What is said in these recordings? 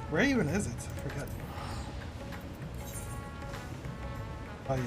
Where even is it? I forget. Oh yeah.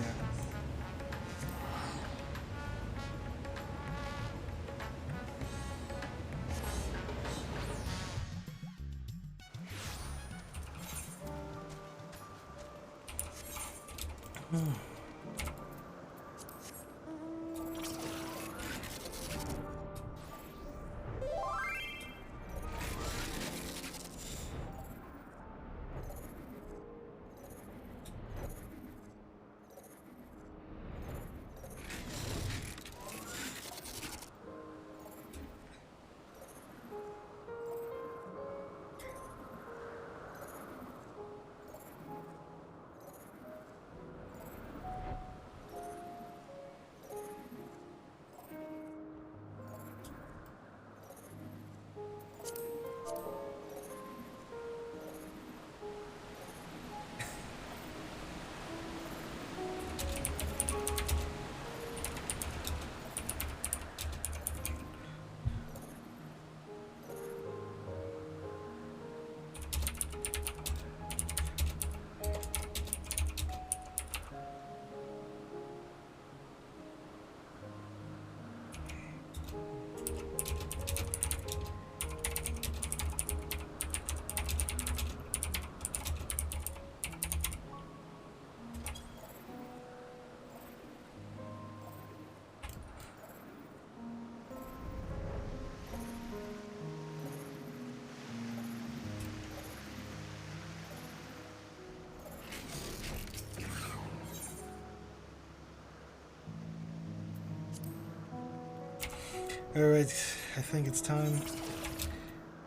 Alright, I think it's time to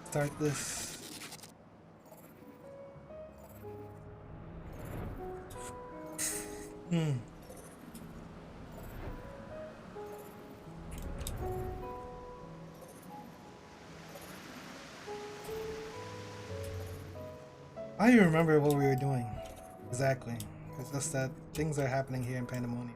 start this. I don't even remember what we were doing exactly. It's just that things are happening here in Pandemonium.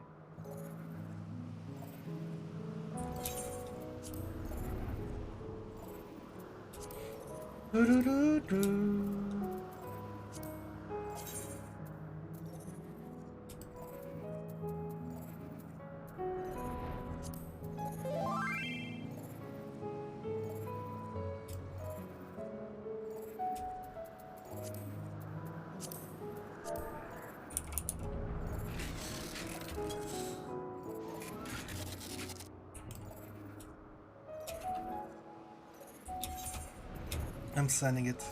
I'm sending it.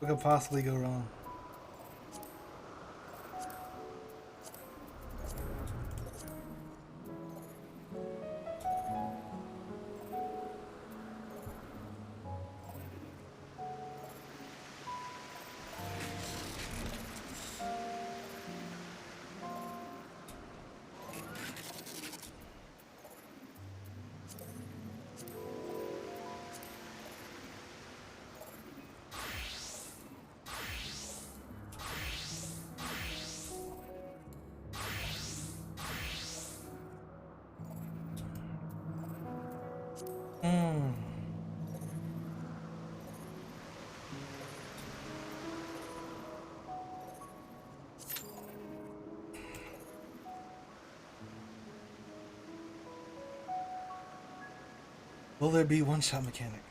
What could possibly go wrong? Hmm. Will there be one shot mechanic?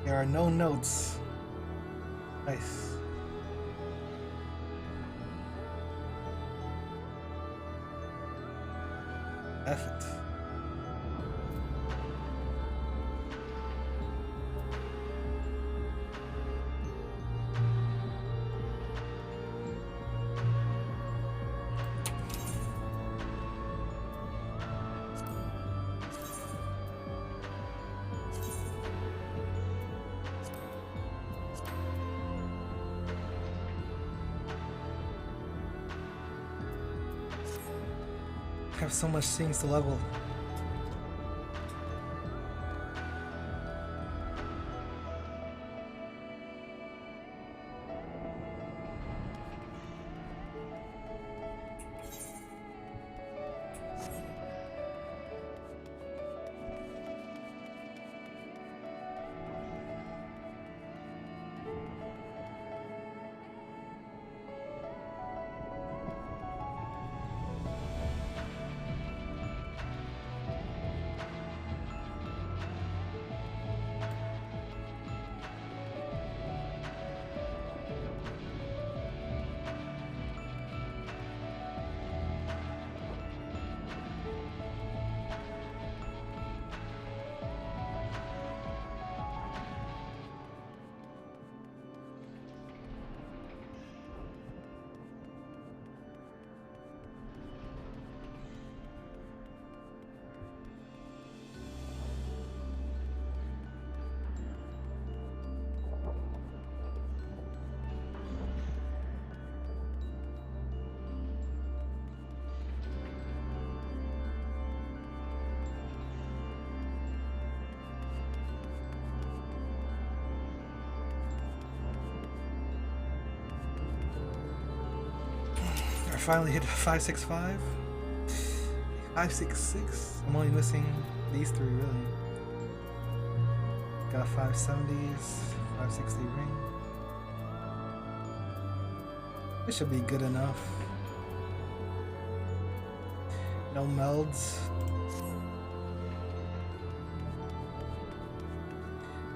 There are no notes. Nice. Effort. I have so much things to level. I finally hit 565. 566. I'm only missing these three really. Got 570s, 560 ring. This should be good enough. No melds.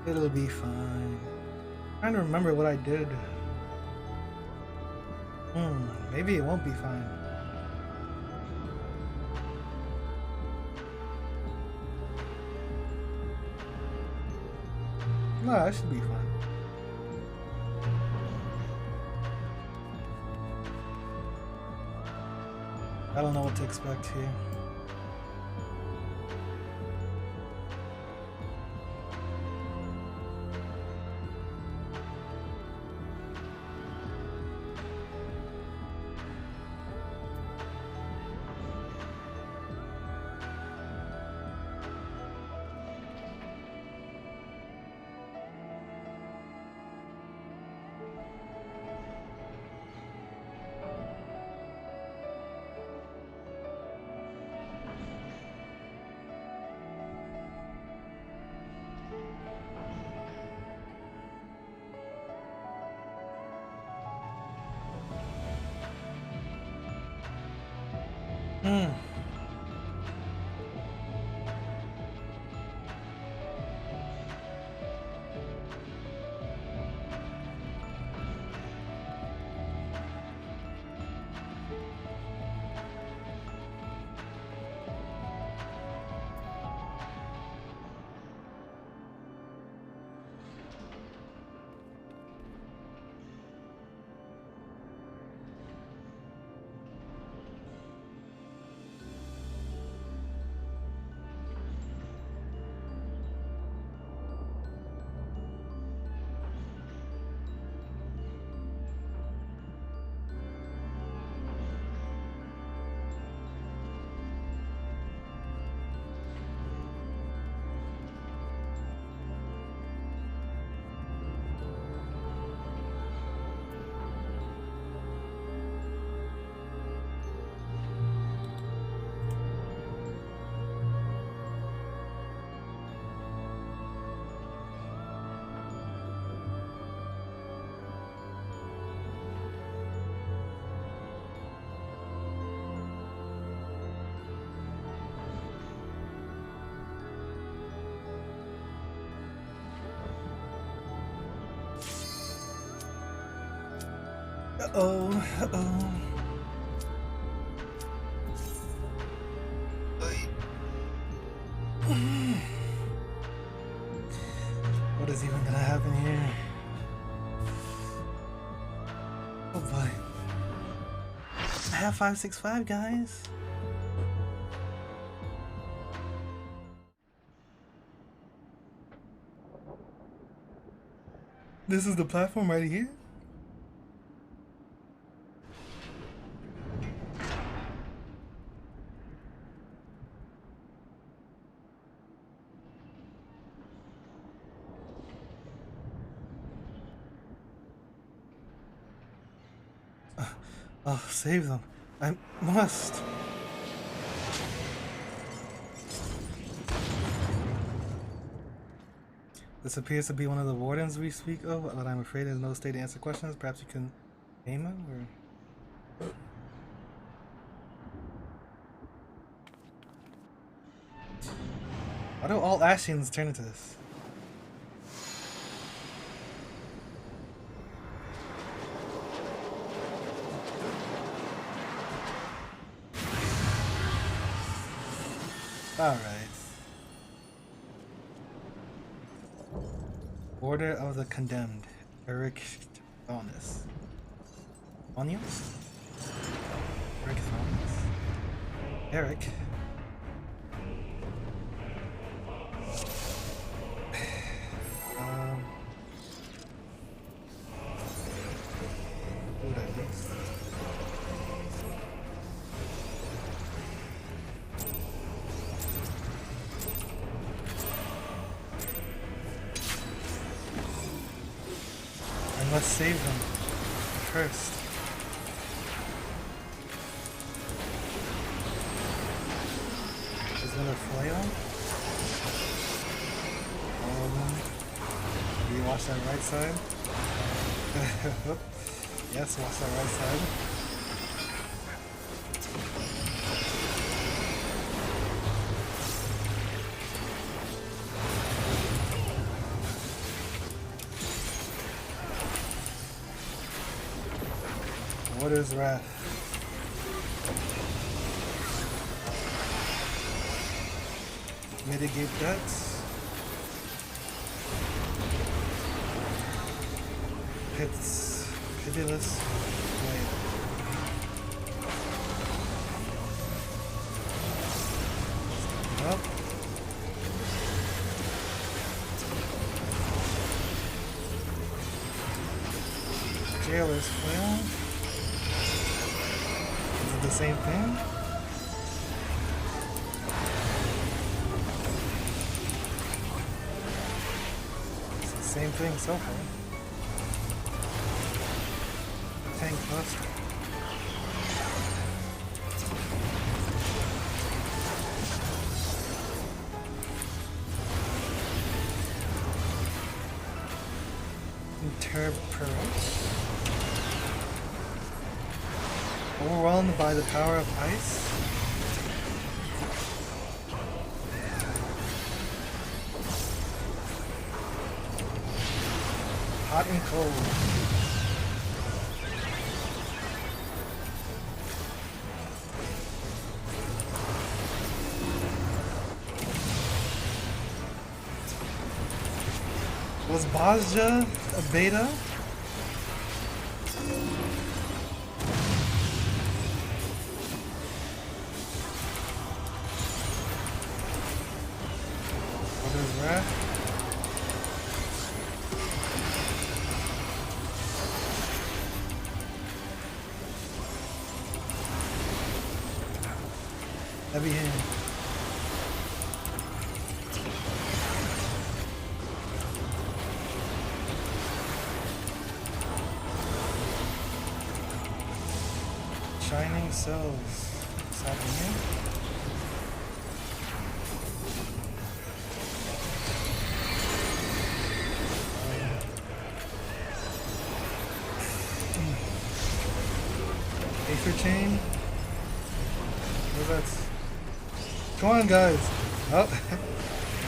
It'll be fine. I'm trying to remember what I did. Maybe it won't be fine. No, that should be fine. I don't know what to expect here. Hmm. Uh-oh, uh-oh. What is even gonna happen here? Oh boy. I have 565, guys. This is the platform right here? Oh, save them. I must. This appears to be one of the wardens we speak of, but I'm afraid there's no state to answer questions. Perhaps you can name him, or... Why do all Ashians turn into this? Alright. Order of the Condemned. Eric Thonus. Onions? Eric Thonus. Eric. Who that is? I must save them first. Is there a flail? All of them. Do you watch that right side? Yes, watch that right side. What is wrath? Mitigate debts. It's pitiless. Wait. Up. Jailer's flail. Is it the same thing? It's the same thing so far. Tank Buster. Interpret. Overwhelmed by the power of ice. Hot and cold. Was Bozja a beta? What is that? Heavy hand. Shining cells. What's happening here? Aether chain. What's that? Come on, guys. Oh.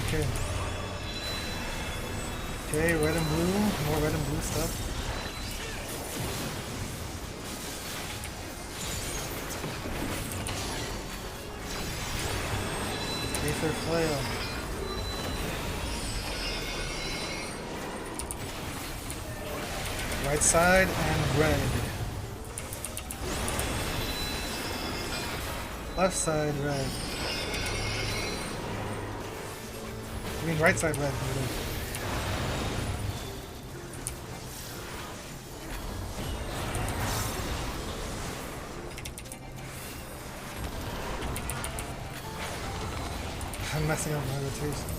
Okay. Okay, red and blue. More red and blue stuff. Aether flail. Right side and red. Left side red. I mean right side red. I'm messing up my rotation.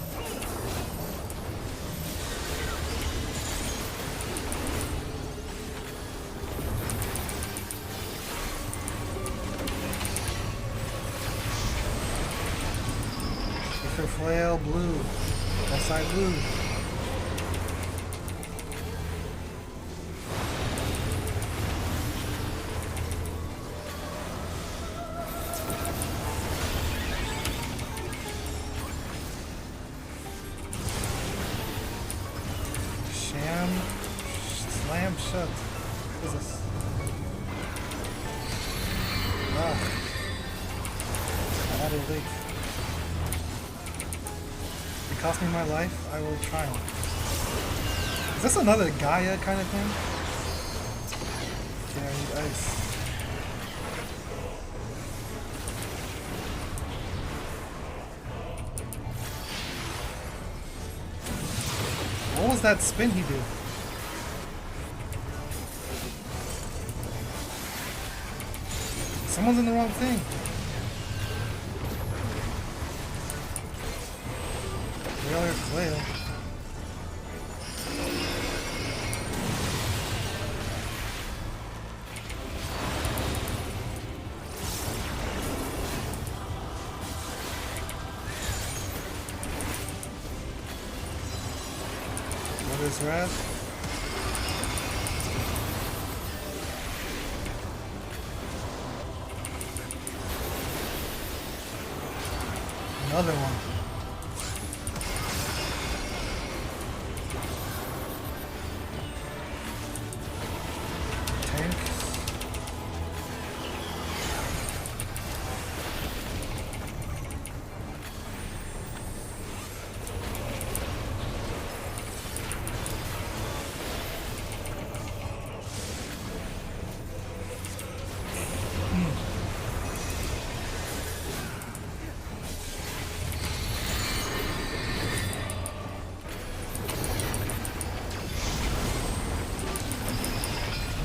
Aether flail blue. Left side blue. Slam shut. What is this? Ah. I had a leak. It cost me my life, I will triumph. Is this another Gaia kind of thing? Okay, I need ice. What was that spin he did? Someone's in the wrong thing. Regular flail. What is red? Another one. Tank.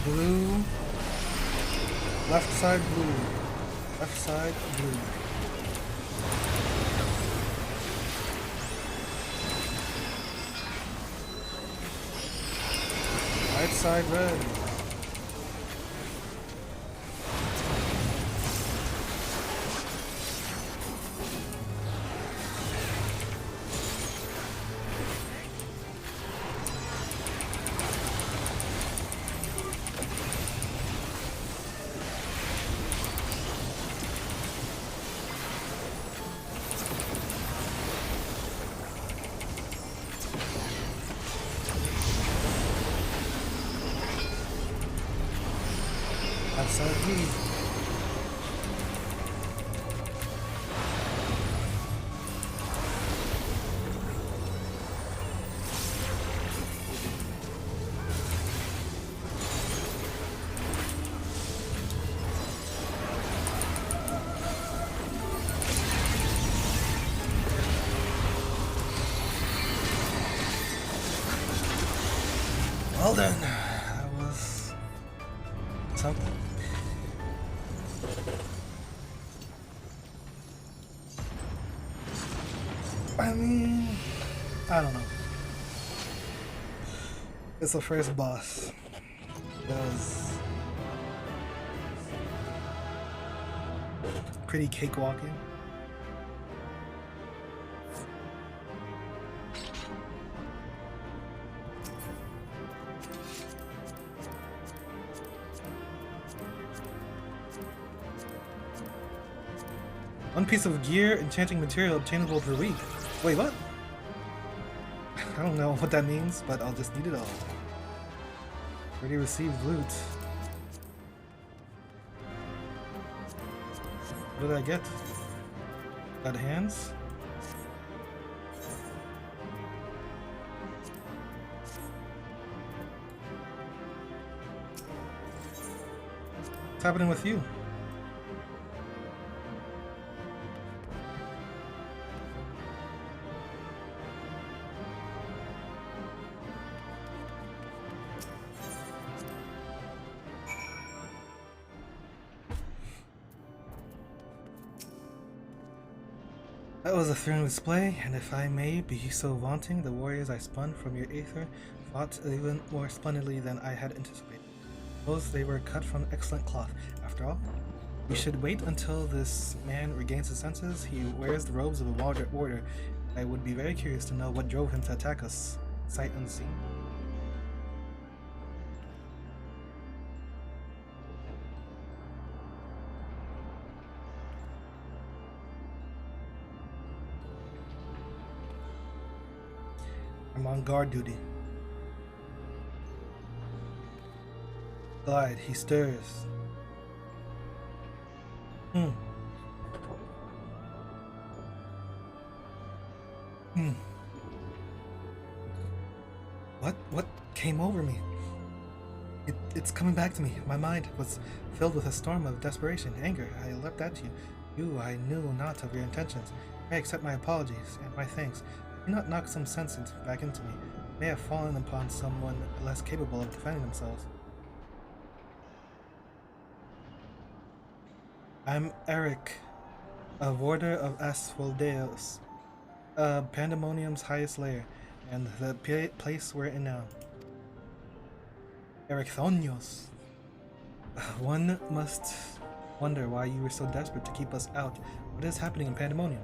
Blue, left side blue, left side blue. Right side red. Asagi. Well then, that was something. I mean, I don't know. It's the first boss. That was pretty cakewalking. One piece of gear, enchanting material obtainable per week. Wait, what? I don't know what that means, but I'll just need it all. Already received loot. What did I get? Got hands? What's happening with you? That was a thrilling display, and if I may be so vaunting, the warriors I spun from your aether fought even more splendidly than I had anticipated. Suppose they were cut from excellent cloth. After all, we should wait until this man regains his senses. He wears the robes of a warrior. I would be very curious to know what drove him to attack us, sight unseen. I'm on guard duty. Glide, he stirs. What came over me? It's coming back to me. My mind was filled with a storm of desperation, anger. I leapt at you. You, I knew not of your intentions. I accept my apologies and my thanks. Do not knock some sense back into me. I may have fallen upon someone less capable of defending themselves. I'm Eric, a warder of Asphodeos, Pandemonium's highest lair, and the place we're in now. Eric Thonios. One must wonder why you were so desperate to keep us out. What is happening in Pandemonium?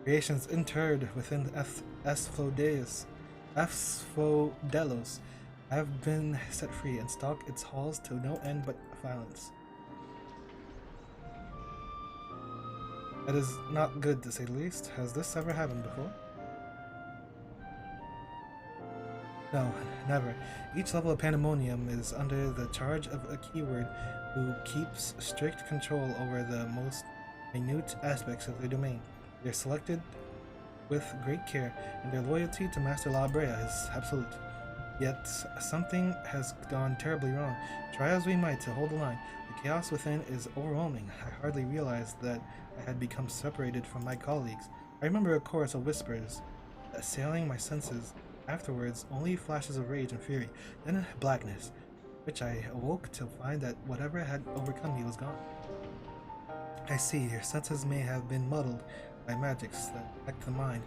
Creations interred within Asphodelos have been set free and stalk its halls to no end but violence. That is not good, to say the least. Has this ever happened before? No, never. Each level of Pandemonium is under the charge of a keyword who keeps strict control over the most minute aspects of their domain. They're selected with great care, and their loyalty to Master La Brea is absolute. Yet something has gone terribly wrong. Try as we might to hold the line, the chaos within is overwhelming. I hardly realized that I had become separated from my colleagues. I remember a chorus of whispers assailing my senses. Afterwards, only flashes of rage and fury, then blackness, which I awoke to find that whatever had overcome me was gone. I see, your senses may have been muddled by magics that affect the mind.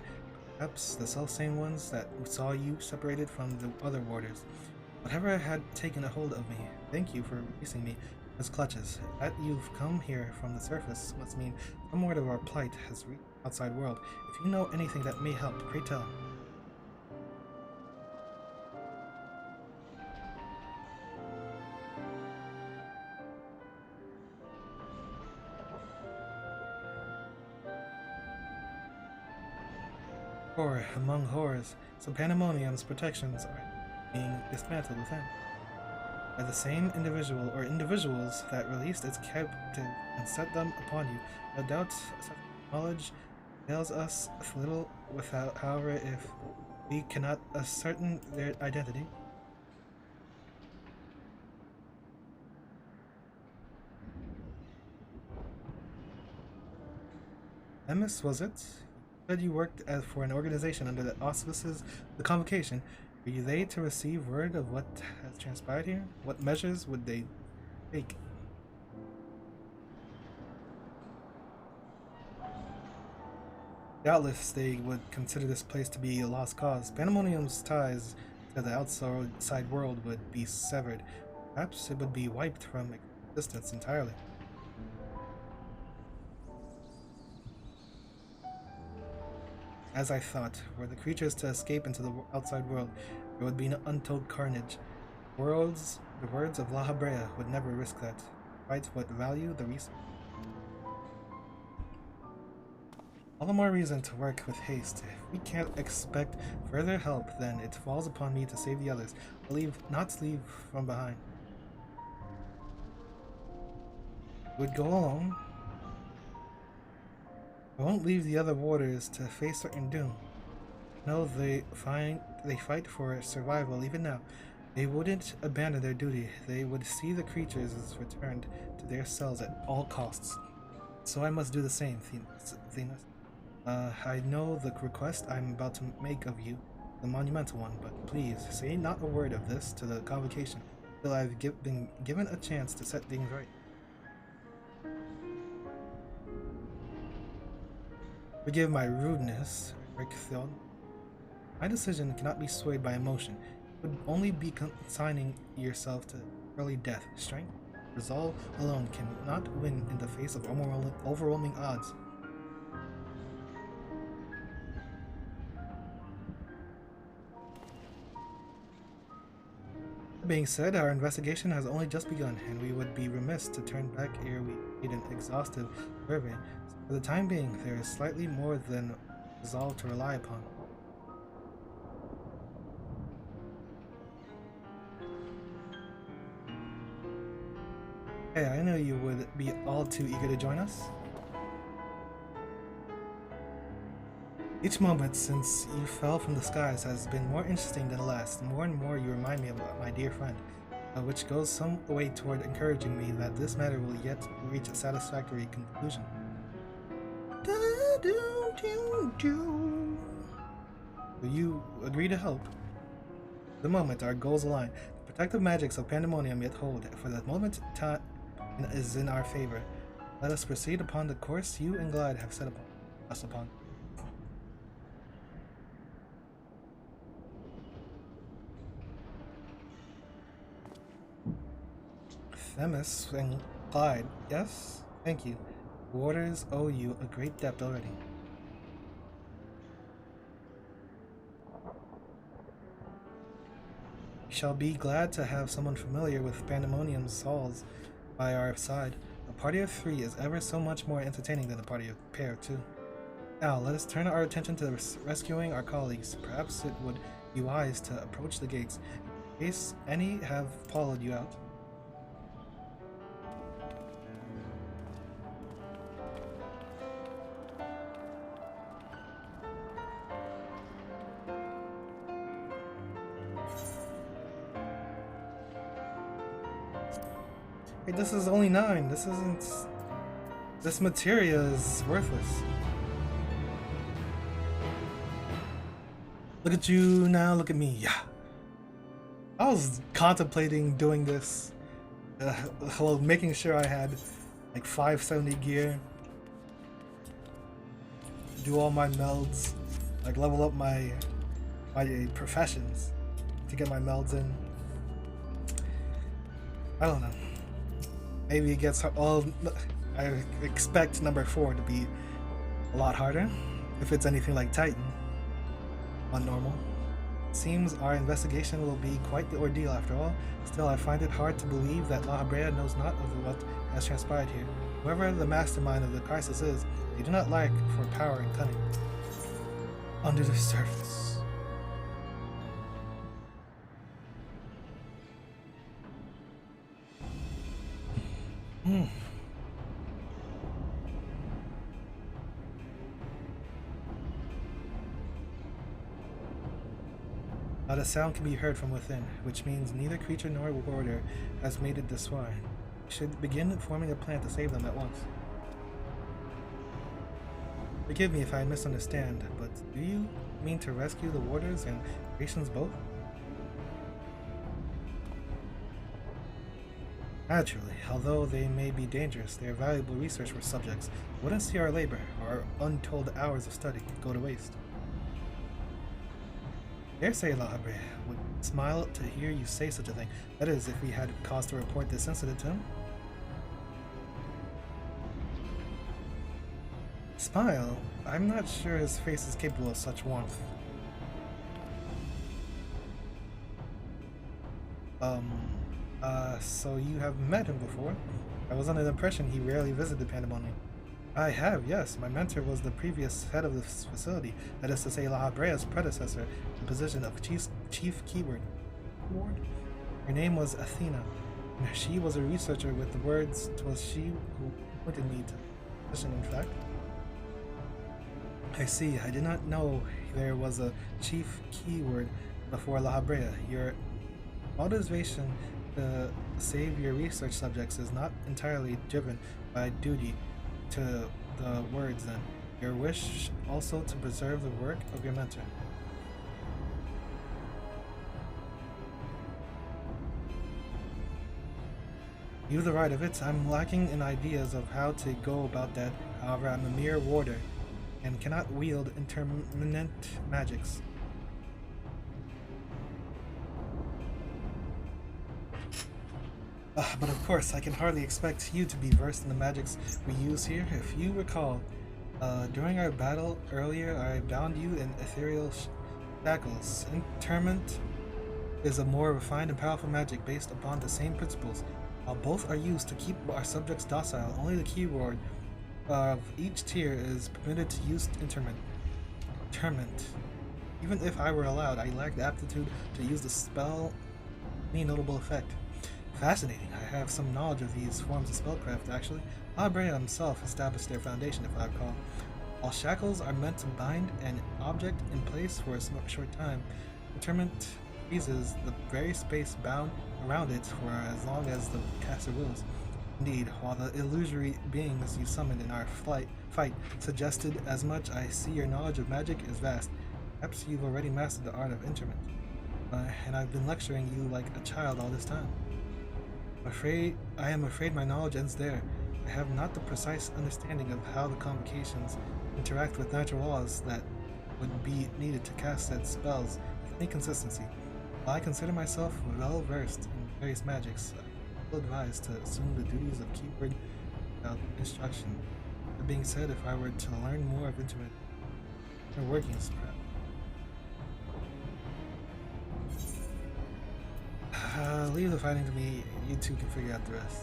Perhaps the selfsame ones that saw you separated from the other warders. Whatever had taken a hold of me, thank you for releasing me from his clutches. That you've come here from the surface must mean some word of our plight has reached the outside world. If you know anything that may help, pray tell. Horror among horrors, so Pandemonium's protections are being dismantled within by the same individual or individuals that released its captive and set them upon you. No doubt such knowledge avails us little without, however, if we cannot ascertain their identity. Emis, was it? You said you worked for an organization under the auspices of the convocation. Were you they to receive word of what has transpired here? What measures would they take? Doubtless they would consider this place to be a lost cause. Pandemonium's ties to the outside world would be severed. Perhaps it would be wiped from existence entirely. As I thought, were the creatures to escape into the outside world, there would be an untold carnage. The words of La Habrea would never risk that. Despite what value the resource. All the more reason to work with haste. If we can't expect further help, then it falls upon me to save the others. I'll not leave from behind. Would go alone. I won't leave the other warders to face certain doom. No, they fight for survival even now. They wouldn't abandon their duty. They would see the creatures as returned to their cells at all costs. So I must do the same, Themis. I know the request I'm about to make of you, the monumental one, but please say not a word of this to the convocation until I've been given a chance to set things right. Forgive my rudeness, Rickfield. My decision cannot be swayed by emotion. It would only be consigning yourself to early death. Strength, resolve alone cannot win in the face of overwhelming odds. That being said, our investigation has only just begun, and we would be remiss to turn back ere we made an exhaustive survey. For the time being, there is slightly more than resolve to rely upon. Hey, I know you would be all too eager to join us. Each moment since you fell from the skies has been more interesting than the last. More and more you remind me of my dear friend, which goes some way toward encouraging me that this matter will yet reach a satisfactory conclusion. Will you agree to help? The moment our goals align, the protective magics of Pandemonium yet hold. For the moment, time is in our favor. Let us proceed upon the course you and Glide have set us upon. Themis and Clyde, yes? Thank you. Warders owe you a great debt already. We shall be glad to have someone familiar with Pandemonium's halls by our side. A party of 3 is ever so much more entertaining than a party of pair of 2. Now, let us turn our attention to rescuing our colleagues. Perhaps it would be wise to approach the gates, in case any have followed you out. Hey, this is only 9. This isn't... This materia is worthless. Look at you now, look at me. Yeah. I was contemplating doing this. Well, making sure I had like 570 gear. Do all my melds. Like level up my professions to get my melds in. I don't know. Maybe it gets hard. Well, I expect number 4 to be a lot harder, if it's anything like Titan on normal. It seems our investigation will be quite the ordeal after all. Still, I find it hard to believe that La Habrea knows not of what has transpired here. Whoever the mastermind of the crisis is, they do not lack for power and cunning. Under the surface. Not a sound can be heard from within, which means neither creature nor warder has made it this far. We should begin forming a plan to save them at once. Forgive me if I misunderstand, but do you mean to rescue the warders and creations both? Naturally, although they may be dangerous, they are valuable research for subjects. Wouldn't see our labor, our untold hours of study, go to waste. Dare say La Habre would smile to hear you say such a thing. That is, if we had cause to report this incident to him. Smile? I'm not sure his face is capable of such warmth. So you have met him before? I was under the impression he rarely visited Pandemonium. I have, yes. My mentor was the previous head of this facility, that is to say La Habrea's predecessor, the position of chief keyword. Her name was Athena, and she was a researcher with the words. 'Twas she who appointed me to the position, in fact. I see. I did not know there was a chief keyword before La Habrea. Your motivation to save your research subjects is not entirely driven by duty to the words, then. Your wish also to preserve the work of your mentor. You have the right of it. I'm lacking in ideas of how to go about that. However, I'm a mere warder and cannot wield intermittent magics. But of course, I can hardly expect you to be versed in the magics we use here. If you recall, during our battle earlier, I bound you in ethereal shackles. Interment is a more refined and powerful magic based upon the same principles. While both are used to keep our subjects docile, only the keyword of each tier is permitted to use interment. Even if I were allowed, I lack the aptitude to use the spell any notable effect. Fascinating. I have some knowledge of these forms of spellcraft, actually. Abrea himself established their foundation, if I recall. While shackles are meant to bind an object in place for a short time, interment freezes the very space bound around it for as long as the caster wills. Indeed, while the illusory beings you summoned in our fight suggested as much, I see your knowledge of magic is vast. Perhaps you've already mastered the art of interment. And I've been lecturing you like a child all this time. I am afraid my knowledge ends there. I have not the precise understanding of how the convocations interact with natural laws that would be needed to cast said spells with any consistency. While I consider myself well versed in various magics, I feel advised to assume the duties of keyword without instruction. That being said, if I were to learn more of interment workings, perhaps. Leave the fighting to me. You two can figure out the rest.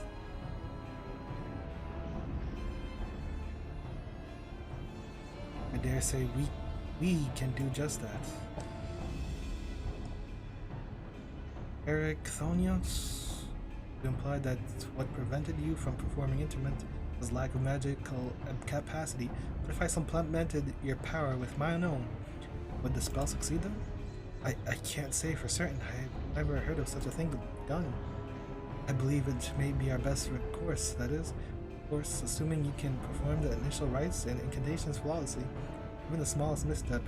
I dare say we can do just that. Eric Thonios, you implied that what prevented you from performing interment was lack of magical capacity, but if I supplemented your power with my own, would the spell succeed then? I can't say for certain. I've never heard of such a thing done. I believe it may be our best course, that is, of course, assuming you can perform the initial rites and incantations flawlessly. Even the smallest misstep,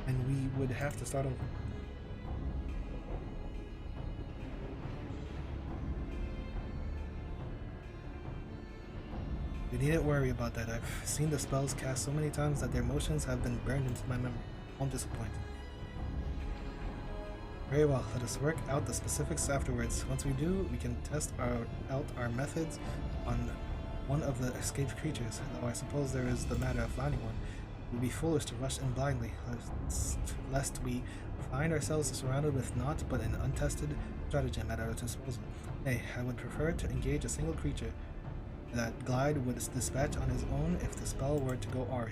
and we would have to start over. You needn't worry about that. I've seen the spells cast so many times that their motions have been burned into my memory. Won't disappoint. Very well, let us work out the specifics afterwards. Once we do, we can test out our methods on one of the escaped creatures, though I suppose there is the matter of finding one. It would be foolish to rush in blindly, lest we find ourselves surrounded with naught but an untested stratagem at our disposal. Nay, I would prefer to engage a single creature that Glide would dispatch on his own if the spell were to go awry.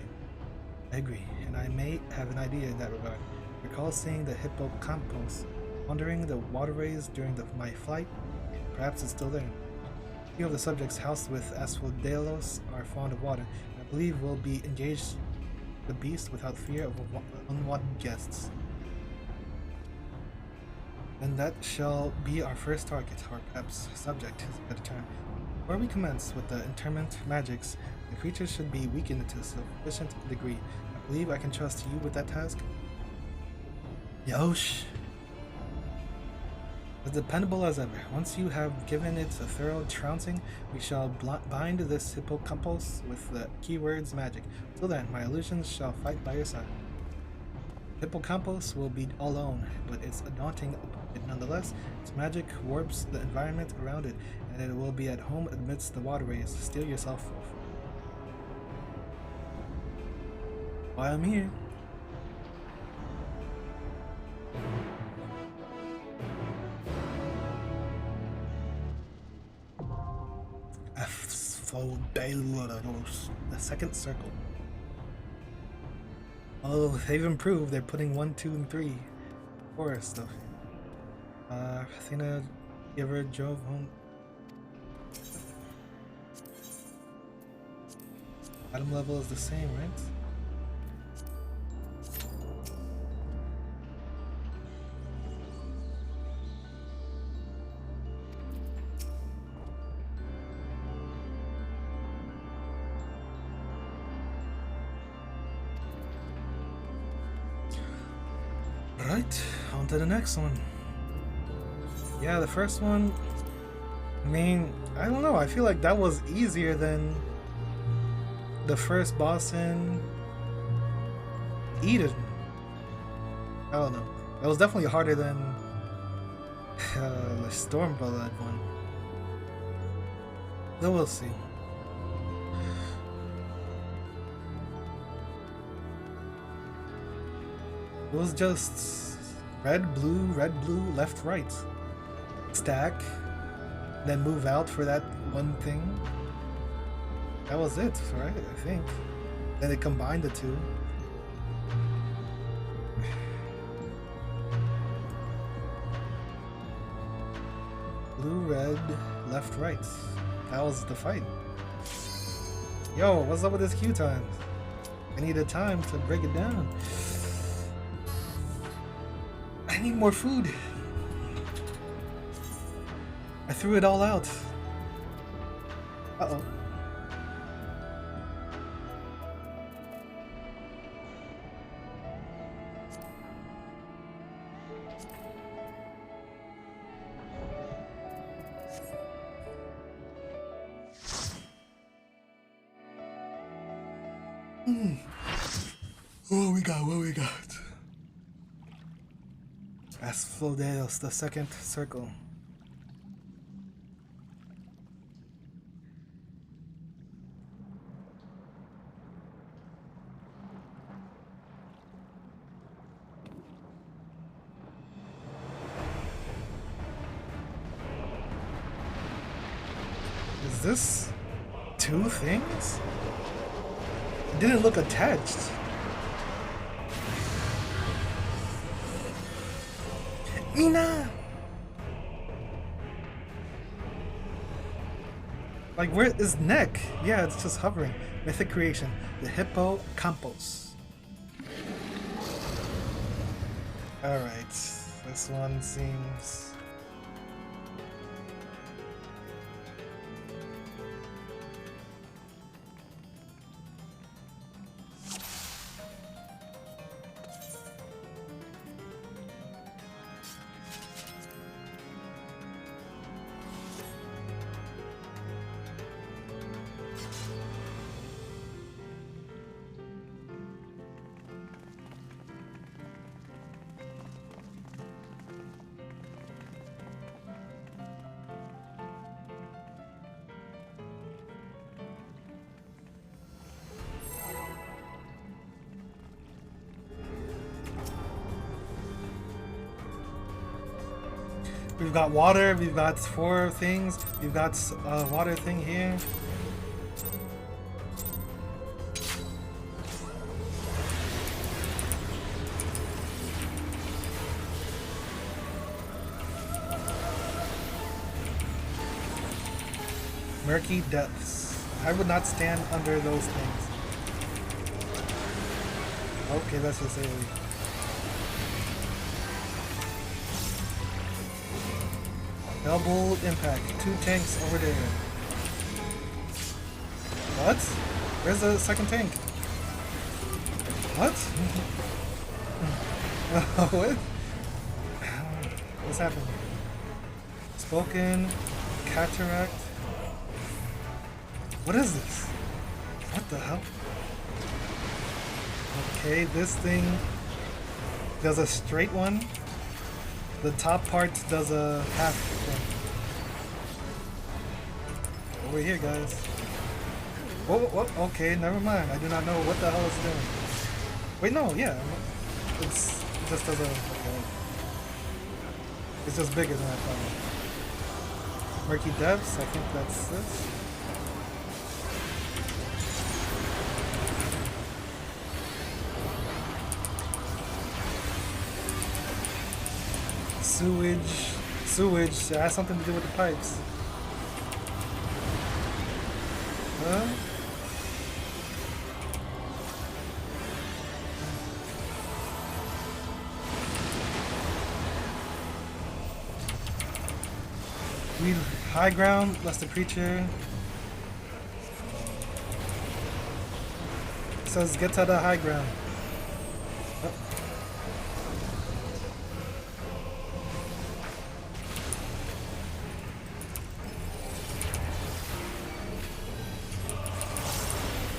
I agree, and I may have an idea in that regard. Recall seeing the hippocampus wandering the waterways during my flight. Perhaps it's still there. Few of the subjects housed with Asphodelos are fond of water, and I believe will be engaged the beast without fear of unwanted guests. And that shall be our first target, or perhaps subject is a better term. Before we commence with the interment magics, the creatures should be weakened to a sufficient degree. I believe I can trust you with that task. Yosh! As dependable as ever. Once you have given it a thorough trouncing, we shall bind this hippocampus with the keywords magic. Till then, my illusions shall fight by your side. Hippocampus will be alone, but it's a daunting opponent nonetheless. Its magic warps the environment around it, and it will be at home amidst the waterways. Steel yourself. Why I'm here. The second circle. Oh, they've improved. They're putting 1, 2, and 3 forest stuff. Athena, you ever drove home? Bottom level is the same, right? Right, on to the next one. Yeah, the first one, I mean, I don't know, I feel like that was easier than the first boss in Eden. I don't know. That was definitely harder than the Stormblood one. Then we'll see. It was just red, blue, left, right. Stack, then move out for that one thing. That was it, right? I think. Then they combined the two. Blue, red, left, right. That was the fight. Yo, what's up with this queue time? I needed time to break it down. I need more food. I threw it all out. Uh-oh. What we got? Asphodeus, the second circle. Is this 2 things? It didn't look attached. Mina! Like, where is neck? Yeah, it's just hovering. Mythic creation. The hippocampus. Alright. This one seems... We've got water, we've got 4 things, we've got a water thing here. Murky depths. I would not stand under those things. Okay, let's just say Double impact. 2 tanks over there. What? Where's the second tank? What? What? What's happening? Spoken. Cataract. What is this? What the hell? Okay, this thing does a straight one. The top part does a half thing. Over here, guys. Whoa, okay, never mind. I do not know what the hell it's doing. Wait, no, yeah. It just does a... Okay. It's just bigger than I thought. Murky Depths, I think that's this. Sewage, it has something to do with the pipes. Huh? Read high ground, less the creature. It says get to the high ground. Oh.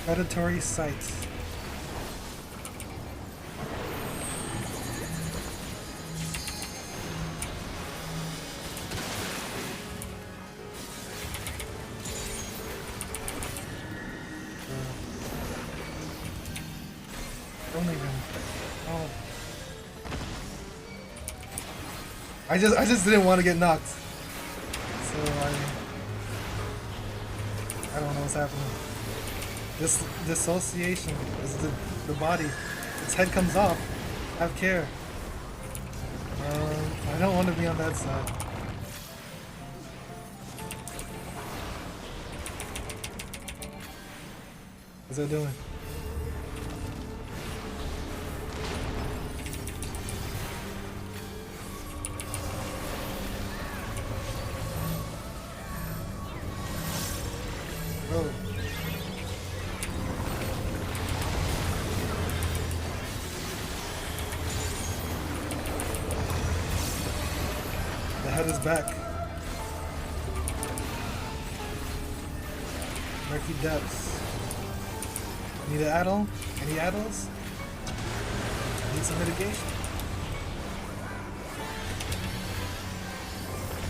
Predatory sight. Don't even. Oh. I just didn't want to get knocked. So I don't know what's happening. This dissociation is the body. Its head comes off. Have care. I don't want to be on that side. What's it doing? Oh. The head is back. Murky Depths. Need an add-on? Any add-ons? Need some mitigation.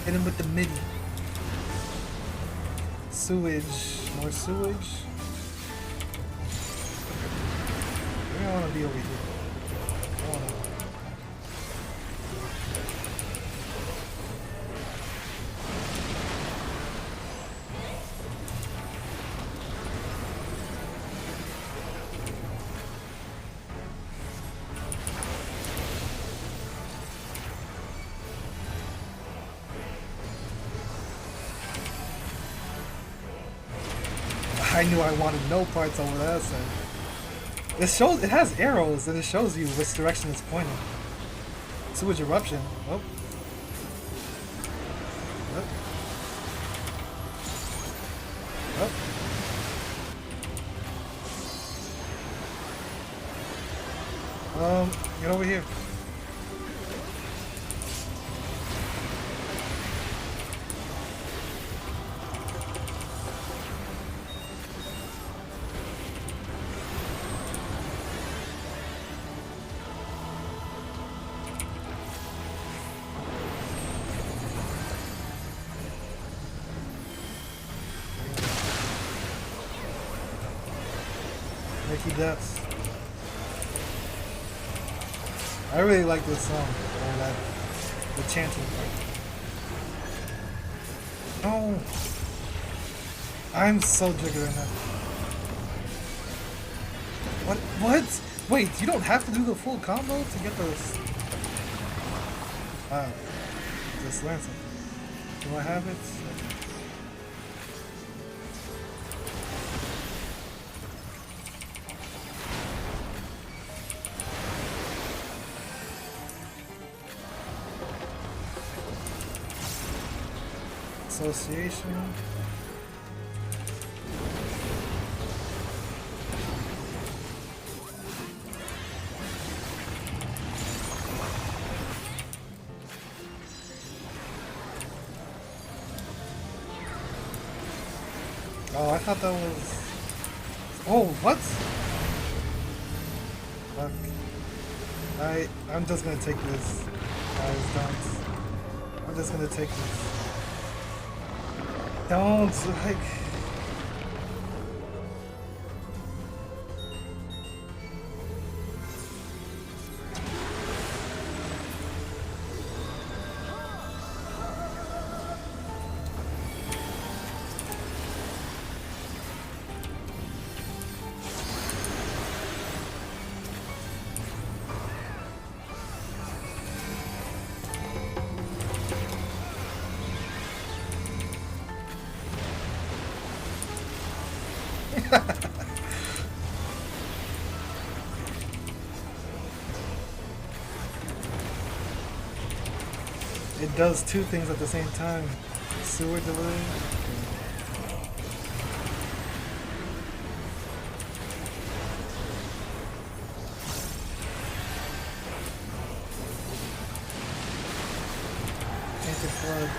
Hit him with the MIDI. Sewage. More sewage. Maybe I want to be over here. I wanna... I knew I wanted no parts over that side. It has arrows and it shows you which direction it's pointing. Sewage eruption. Oh. Oh. Get over here. Murky Depths. I really like this song. The chanting part. No! I'm so jiggy right now. What? Wait, you don't have to do the full combo to get those. Wow. Just learned something. Do I have it? Association. Oh, I thought that was... Oh, what? Fuck. I'm just gonna take this. Guys, don't. I'm just gonna take this. Don't, like... It does two things at the same time. Sewer delivery. Tainted flood.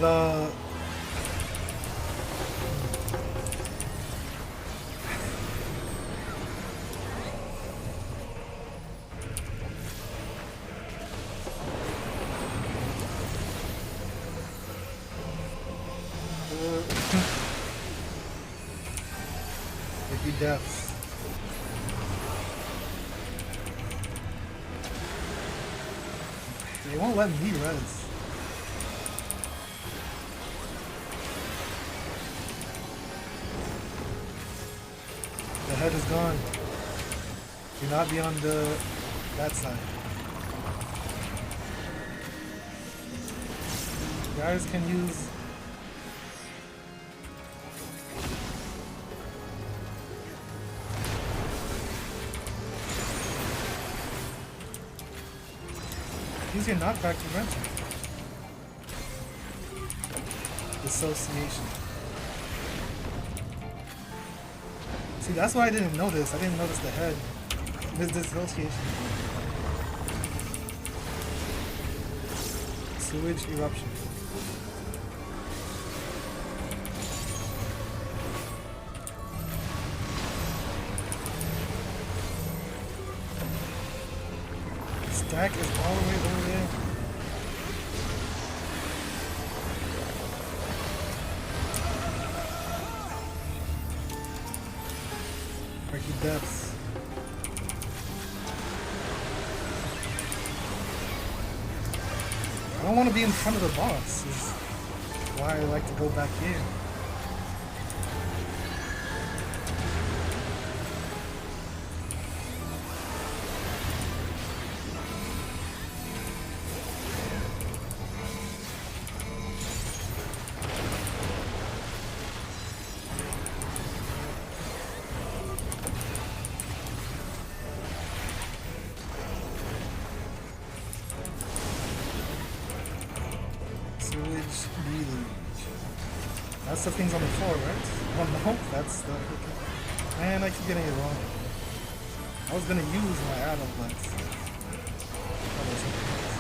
The if you deaths. They won't let me res. The head is gone. Do not be on that side. You guys can use... Use your knockback to rent it. Dissociation. See, that's why I didn't notice. I didn't notice the head. This dissociation. Sewage eruption. Stack is all the way over there. Murky depths. I don't want to be in front of the boss, is why I like to go back here. That's the things on the floor, right? Oh no, that's the... Man, I keep getting it wrong. I was gonna use my add-on, but... that was something else.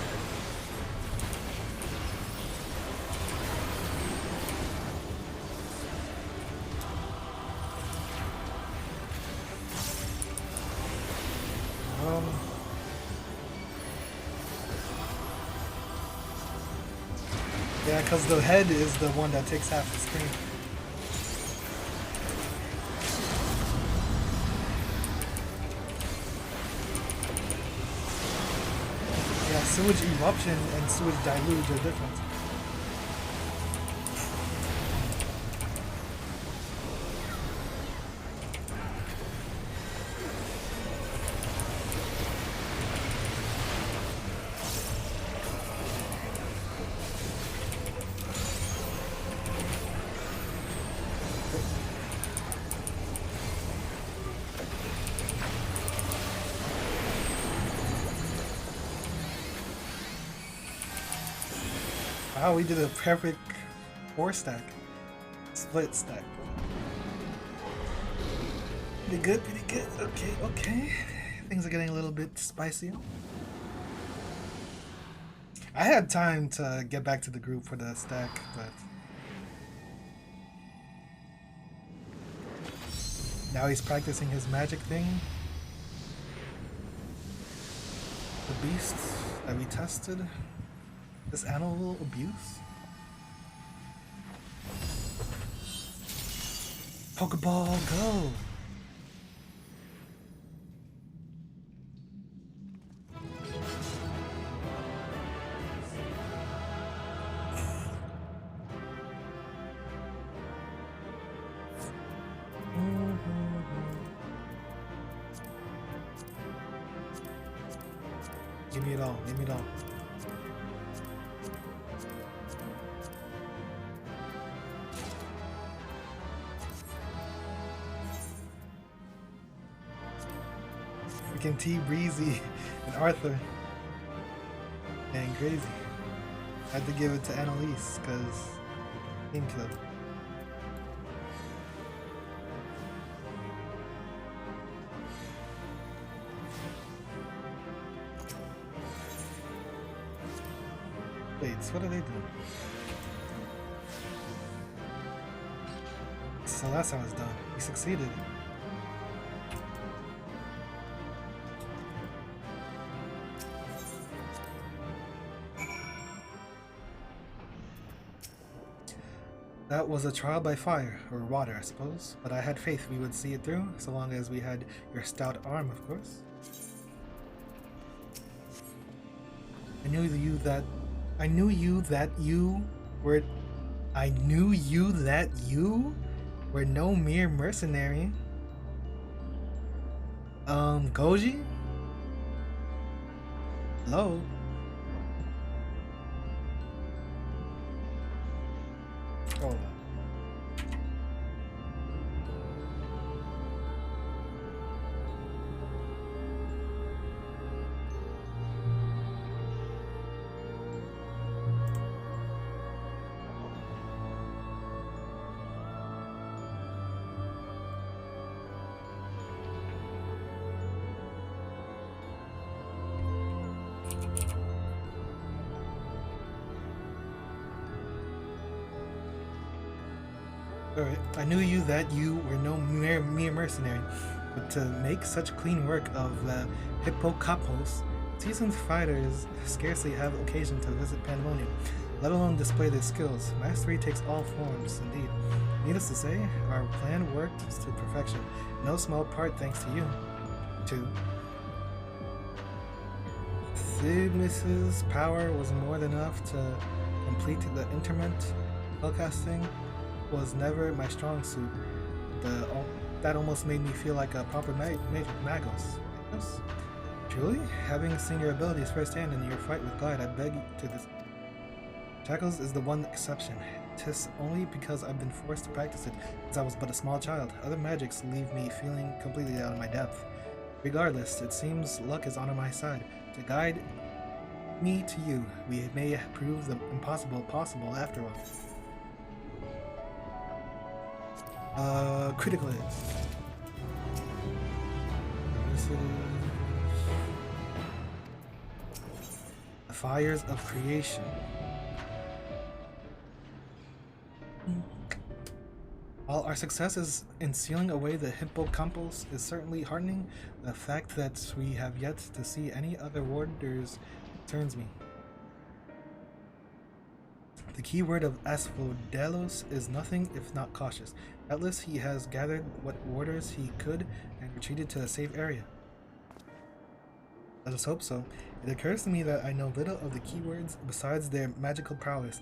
Yeah, because the head is the one that takes half the screen. Sewage eruption and sewage deluge are different. Wow, we did a perfect 4-stack. Split stack. Pretty good, pretty good. Okay, okay. Things are getting a little bit spicy. I had time to get back to the group for the stack, but now he's practicing his magic thing. The beast that we tested. This animal abuse? Pokeball, go! Give me it all, give me it all. Freaking T Breezy and Arthur. And crazy. I had to give it to Annalise because Team Club. Wait, so what are they doing? So that's how it's done. We succeeded. That was a trial by fire, or water, I suppose. But I had faith we would see it through, so long as we had your stout arm, of course. I knew you that you were no mere mercenary. Goji? Hello? Hold on. Alright, I knew you that you were no mere mercenary, but to make such clean work of the Hippocapos, seasoned fighters scarcely have occasion to visit Pandemonium, let alone display their skills. Mastery takes all forms, indeed. Needless to say, our plan worked to perfection, no small part thanks to you. Too. Thebus's power was more than enough to complete the interment. Spellcasting was never my strong suit. That almost made me feel like a proper Magos. Truly? Having seen your abilities firsthand in your fight with Glide, I beg to this. Shackles is the one exception. 'Tis only because I've been forced to practice it since I was but a small child. Other magics leave me feeling completely out of my depth. Regardless, it seems luck is on my side. To guide me to you, we may prove the impossible possible after all. Critical hits. This is the fires of creation. While our successes in sealing away the Hippocampus is certainly heartening, the fact that we have yet to see any other warders concerns me. The key word of Asphodelos is nothing if not cautious. Doubtless he has gathered what warders he could and retreated to a safe area. Let us hope so. It occurs to me that I know little of the keywords besides their magical prowess.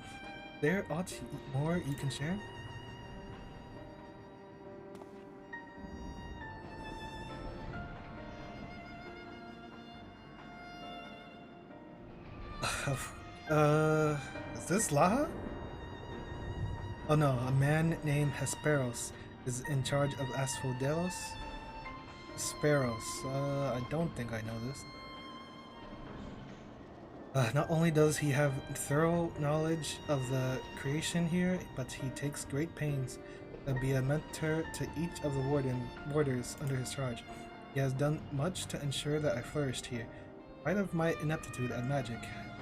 There ought more you can share? uh, is this Laha? Oh no, a man named Hesperos is in charge of Asphodelos. Hesperos, I don't think I know this. Not only does he have thorough knowledge of the creation here, but he takes great pains to be a mentor to each of the warders under his charge. He has done much to ensure that I flourished here. In spite of my ineptitude at magic,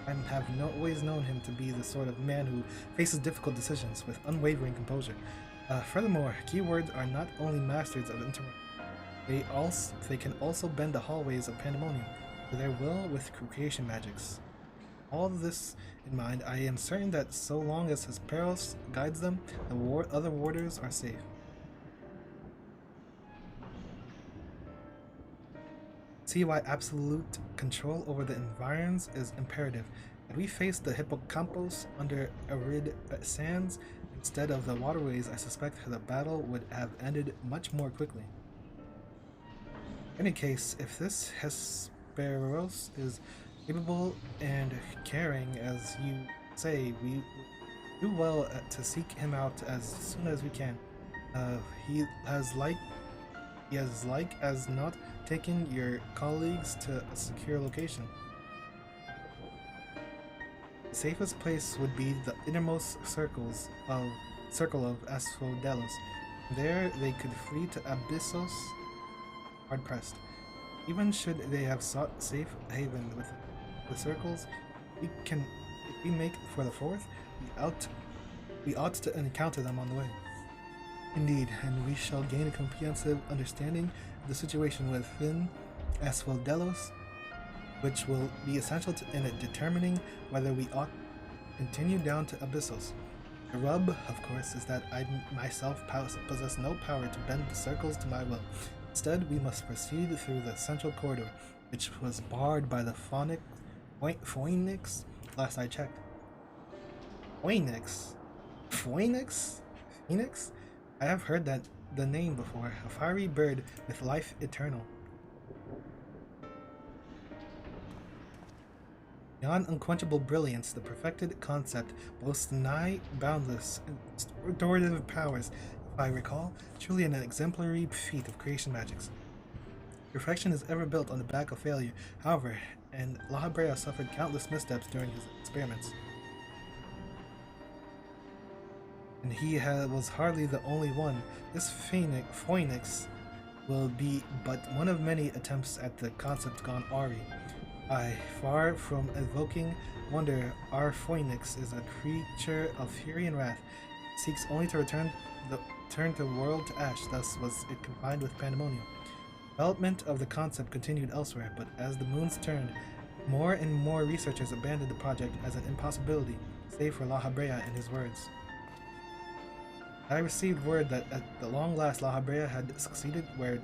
I have always known him to be the sort of man who faces difficult decisions with unwavering composure. Furthermore, keywords are not only masters of they can also bend the hallways of pandemonium to their will with creation magics. All of this in mind, I am certain that so long as Hesperos guides them, the other warders are safe. See why absolute control over the environs is imperative. Had we faced the hippocampus under arid sands instead of the waterways, I suspect the battle would have ended much more quickly. In any case, if this Hesperos is capable and caring as you say, we do well to seek him out as soon as we can. He has like as not taken your colleagues to a secure location. The safest place would be the innermost circle of Asphodelos. There they could flee to Abyssos, hard pressed. Even should they have sought safe haven with the circles, if we make for the fourth, we ought to encounter them on the way. Indeed, and we shall gain a comprehensive understanding of the situation within Asphodelos, which will be essential in determining whether we ought to continue down to Abyssos. The rub, of course, is that I myself possess no power to bend the circles to my will. Instead, we must proceed through the central corridor, which was barred by the Phoenix last I checked. Phoenix? Phoenix? Phoenix? I have heard the name before. A fiery bird with life eternal. Beyond unquenchable brilliance, the perfected concept boasts nigh boundless restorative powers. If I recall, truly an exemplary feat of creation magics. Perfection is ever built on the back of failure, however, and La Habrea suffered countless missteps during his experiments. And he was hardly the only one. This Phoenix will be but one of many attempts at the concept gone awry. Far from evoking wonder, our Phoenix is a creature of fury and wrath. It seeks only to turn the world to ash, thus was it confined with pandemonium. Development of the concept continued elsewhere, but as the moons turned, more and more researchers abandoned the project as an impossibility, save for La Habrea and his words. I received word that at the long last La Habrea had succeeded where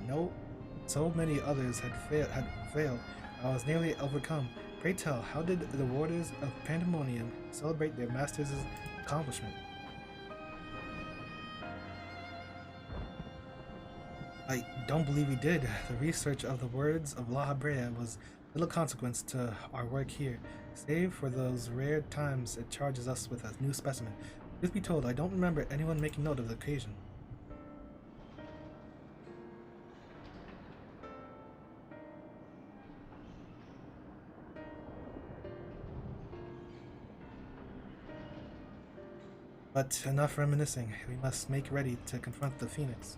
so many others had failed. I was nearly overcome. Pray tell, how did the warders of Pandemonium celebrate their master's accomplishment? I don't believe we did. The research of the words of La Habrea was little consequence to our work here, save for those rare times it charges us with a new specimen. Truth be told, I don't remember anyone making note of the occasion. But enough reminiscing. We must make ready to confront the Phoenix.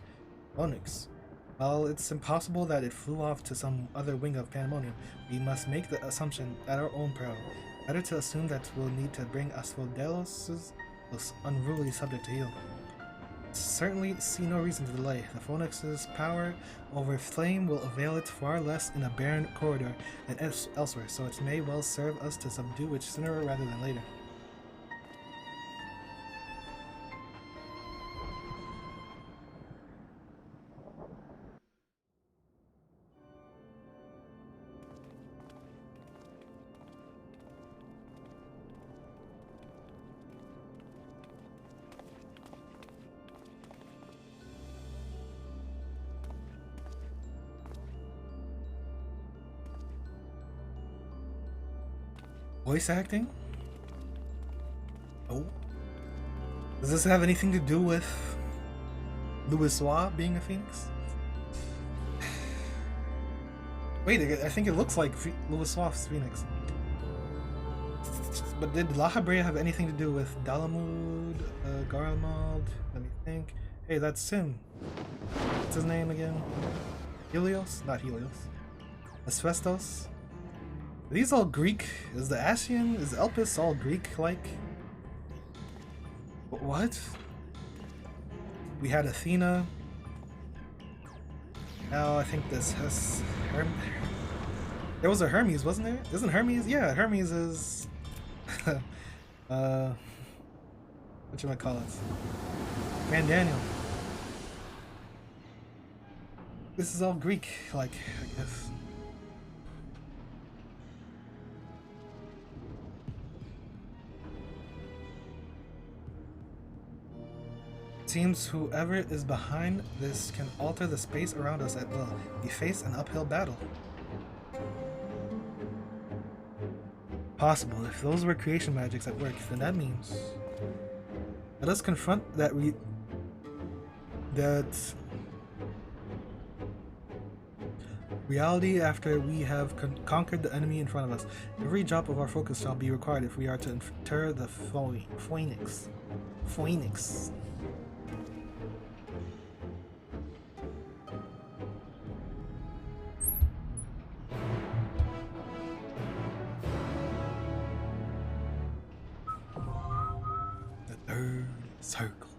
Phoenix? Well, it's impossible that it flew off to some other wing of Pandemonium. We must make the assumption at our own peril. Better to assume that we'll need to bring Asphodelos' unruly subject to heel. Certainly see no reason to delay. The Phoenix's power over flame will avail it far less in a barren corridor than elsewhere, so it may well serve us to subdue it sooner rather than later. Voice acting? Oh. Does this have anything to do with Louis Suave being a phoenix? Wait, I think it looks like Louis Suave's phoenix. But did La Habrea have anything to do with Dalamud, Garlemald? Let me think. Hey, that's Sim. What's his name again? Helios? Not Helios. Asbestos? Are these all Greek? Is the Asian, is Elpis all Greek-like? What? We had Athena. Now I think this has there was a Hermes, wasn't there? Isn't Hermes? Yeah, Hermes is whatchamacallit? Man Daniel. This is all Greek, like, I guess. Seems whoever is behind this can alter the space around us at will. We face an uphill battle. Possible. If those were creation magics at work, then that means let us confront that reality after we have conquered the enemy in front of us. Every drop of our focus shall be required if we are to enter the Phoenix. Phoenix. Circle.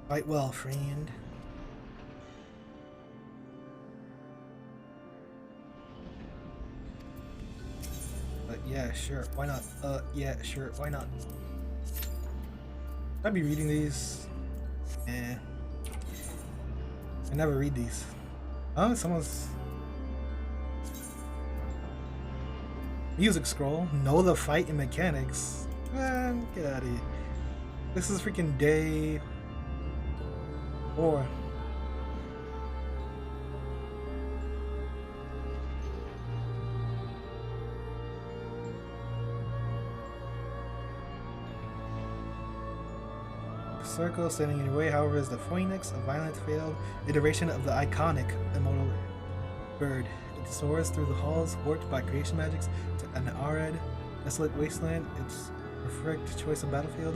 Fight well, friend. But yeah, sure, why not? Yeah, sure, why not? I'd be reading these. Eh. I never read these. Oh, someone's music scroll. Know the fight and mechanics. Man, get out of here. This is freaking day 4. Circle standing in your way, however, is the Phoenix, a violent failed iteration of the iconic immortal bird. It soars through the halls, warped by creation magics, to an arid, desolate wasteland. Its perfect choice of battlefield,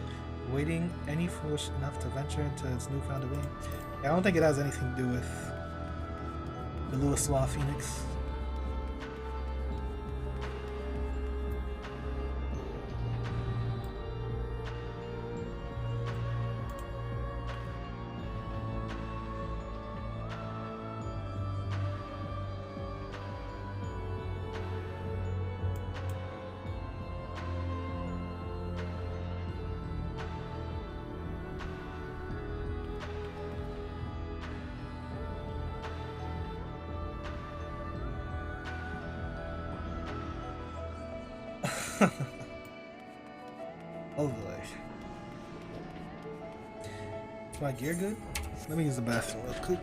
awaiting any foolish enough to venture into its newfound domain. Yeah, I don't think it has anything to do with the Louis Suave Phoenix. Oh boy. Is my gear good? Let me use the bathroom real quick.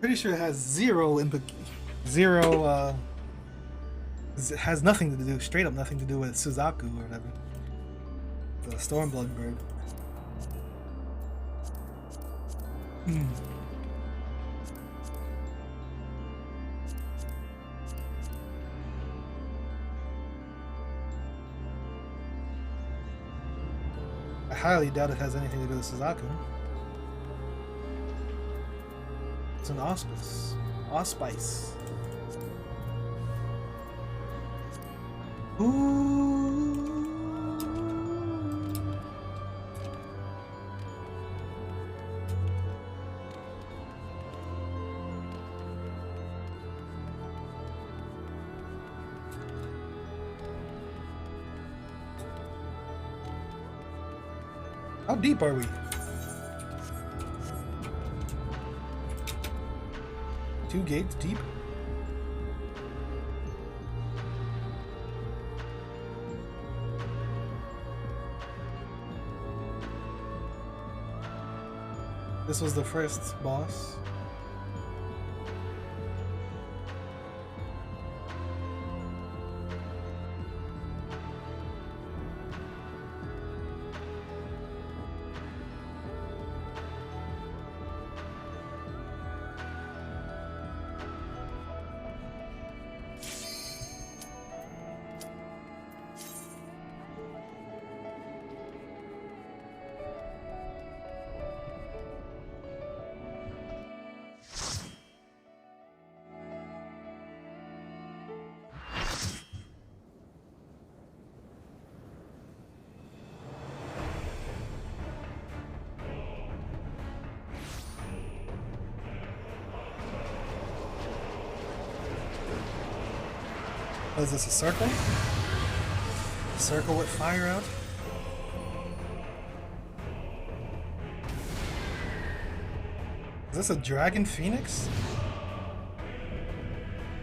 Pretty sure it has zero input, it has nothing to do, straight up nothing to do with Suzaku or whatever. The Stormblood bird. I highly doubt it has anything to do with Suzaku. It's an auspice. Auspice. Ooh. How deep are we? 2 gates deep? This was the first boss. Oh, is this a circle? A circle with fire out? Is this a dragon phoenix?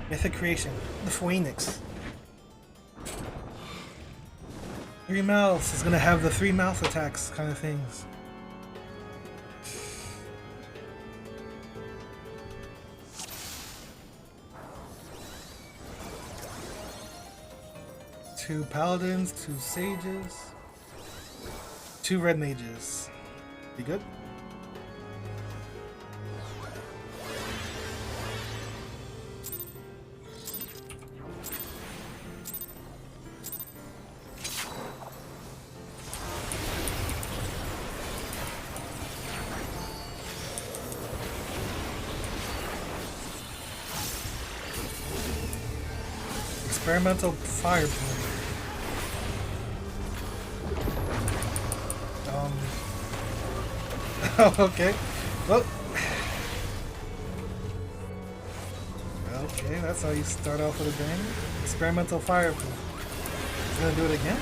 Mythic creation. The phoenix. 3 mouths. It's gonna have the 3 mouth attacks kind of things. Two paladins, 2 sages, 2 red mages. Be good? Experimental fire pool. Okay. Well. Okay, that's how you start off with a bang. Experimental fire pool. He's gonna do it again?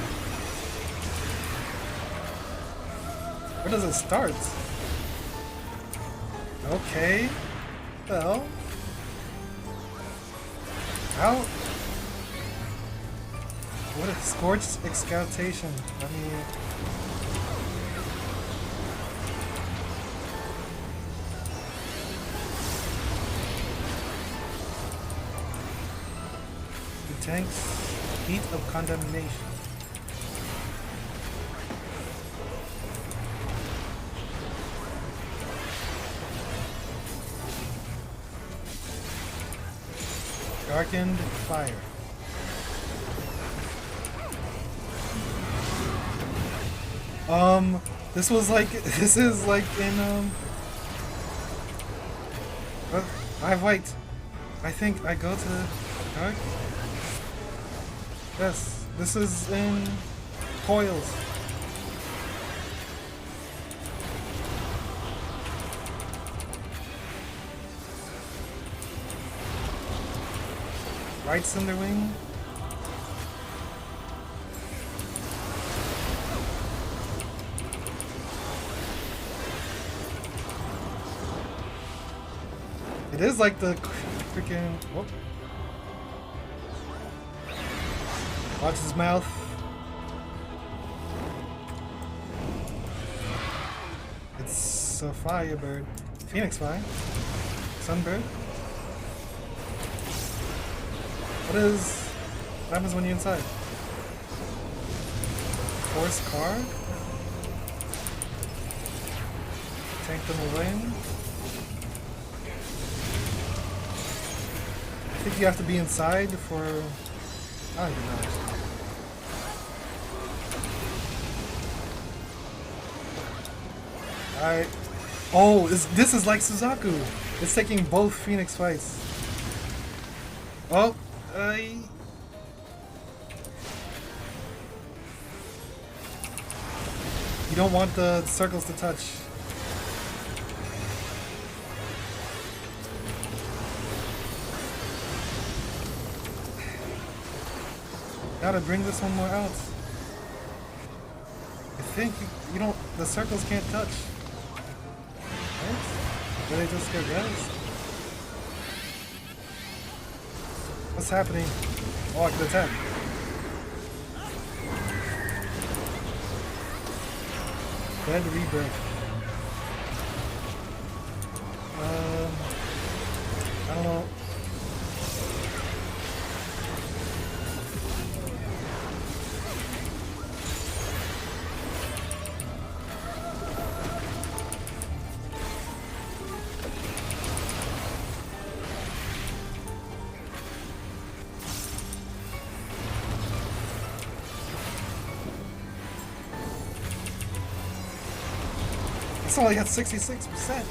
Where does it start? Okay. Well. How? What a scorched exaltation. I mean. Tanks, heat of condemnation. Darkened fire. This was like, this is like in, I have white. I think I go to dark. Yes, this is in coils. Right Cinderwing. It is like the freaking. Whoop. Watch his mouth. It's a firebird. Phoenix fly. Sunbird. What happens when you're inside? Force card? Tank them away. I think you have to be inside for... I don't even know. Alright. Oh, this is like Suzaku. It's taking both Phoenix fights. Oh, you don't want the circles to touch. Gotta bring this one more out. I think you don't. The circles can't touch. Right? Did they just get res? What's happening? Oh, I can attack. Dead rebirth. I don't know. It's only got 66%.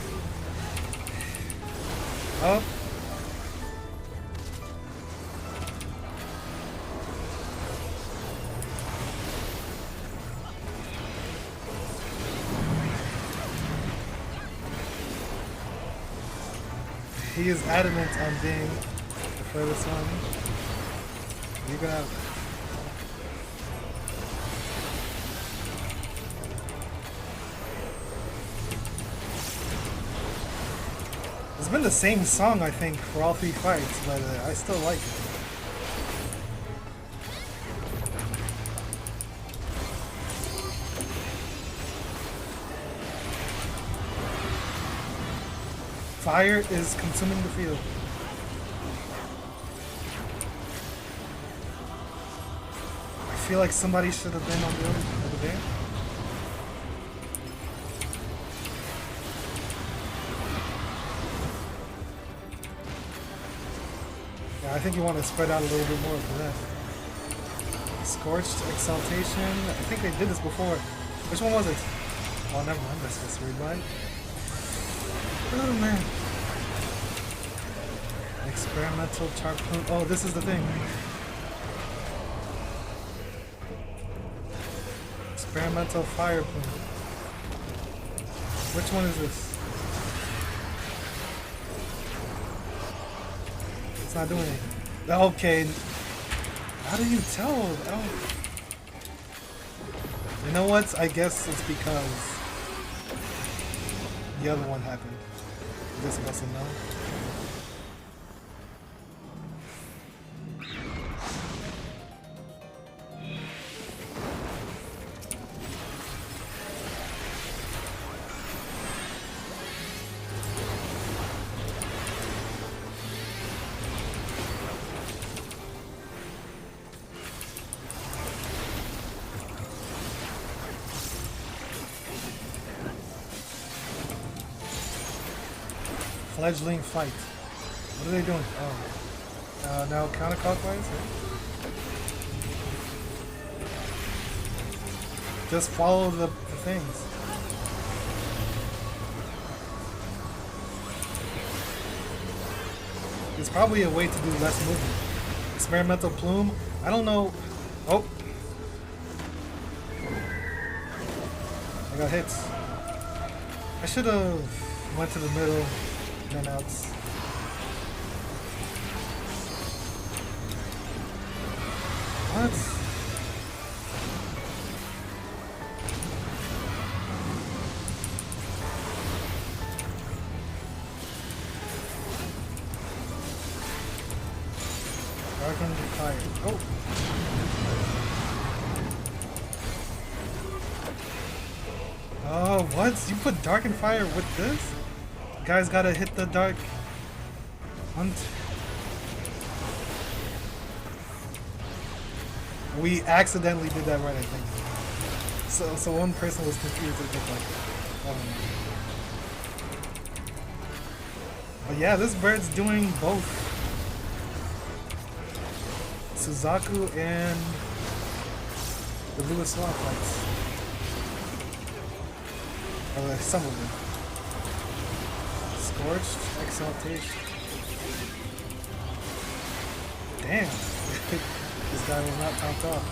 Oh. He is adamant on being the furthest one. You're gonna have. It's been the same song, I think, for all 3 fights, but I still like it. Fire is consuming the field. I feel like somebody should have been on the over there. I think you want to spread out a little bit more for that. Scorched Exaltation. I think they did this before. Which one was it? Oh, never mind. That's just rewind. Oh, man. Experimental Charcoal. Oh, this is the thing. Experimental Fire Plume. Which one is this? It's not doing anything. Okay. How do you tell? You know what? I guess it's because the other one happened. This mustn't know. Fledgling fight. What are they doing? Oh. Now counterclockwise? Just follow the things. It's probably a way to do less movement. Experimental Plume? I don't know. Oh. I got hits. I should have went to the middle. Outs. What? Darkened Fire. Oh! Oh, what? You put Darkened Fire with this? Guys gotta hit the dark hunt. We accidentally did that right, I think. So one person was confused with it, like, I don't know. But yeah, this bird's doing both Suzaku and the Lewis Swamp fights. Or some of them. Scorched Exaltation. Damn. This guy was not topped off.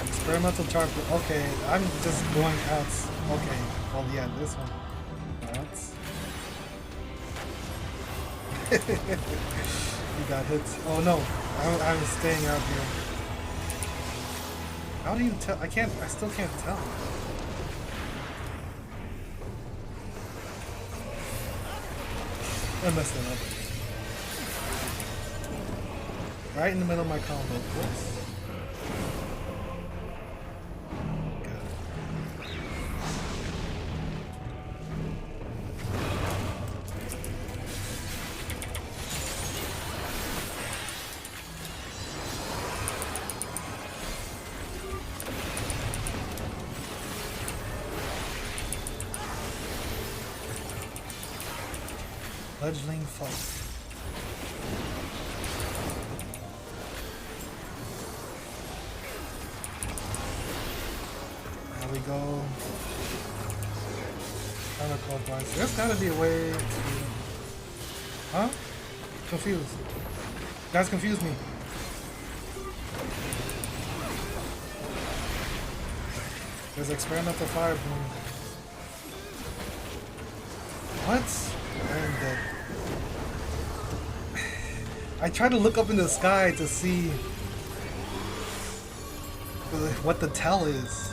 Experimental charge. Okay, I'm just going out. Okay, well, yeah, this one. That's. He got hit. Oh no, I was staying out here. How do you tell? I still can't tell. I messed it up. Right in the middle of my combo. Whoops. Fledgling Fault. There we go. Counterclockwise. There's gotta be a way to... Huh? Confused. You guys confused me. There's experimental fire boom. What? I'm dead. I tried to look up in the sky to see what the tell is,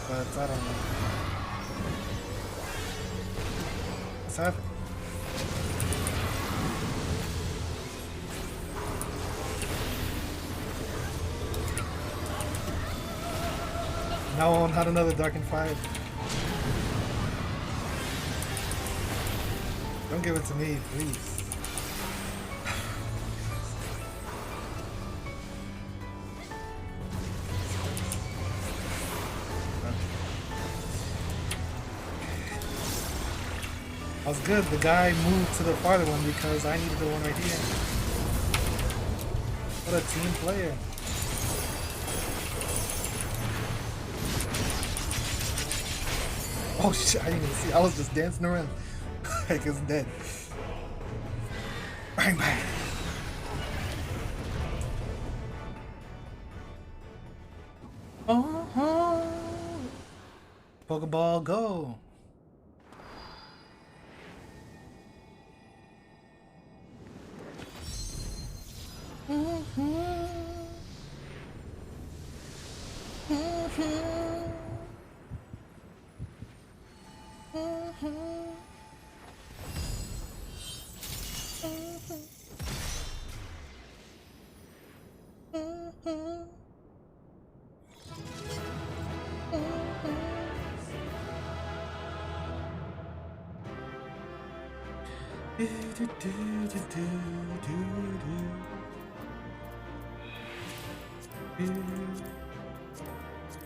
but I don't know. What's happening? No, not another Darkened Fire. Don't give it to me, please. That was good. The guy moved to the farther one because I needed the one right here. What a team player. Oh shit, I didn't even see. I was just dancing around. Like it's dead. Bang bang. Pokeball go.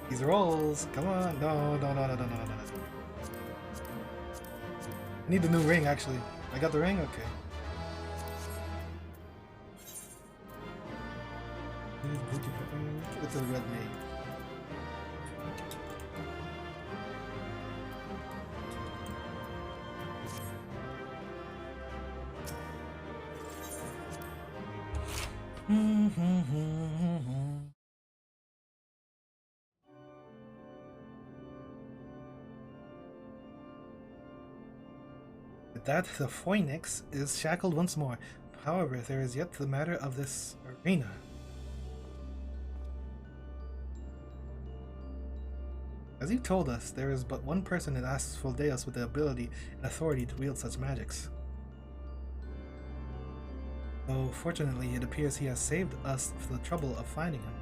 These rolls, come on, no. I need the new ring actually. I got the ring, okay. It's a red name. With that, the Phoenix is shackled once more. However, there is yet the matter of this arena. As you told us, there is but one person in Asphodeus with the ability and authority to wield such magics. Though, fortunately, it appears he has saved us the trouble of finding him.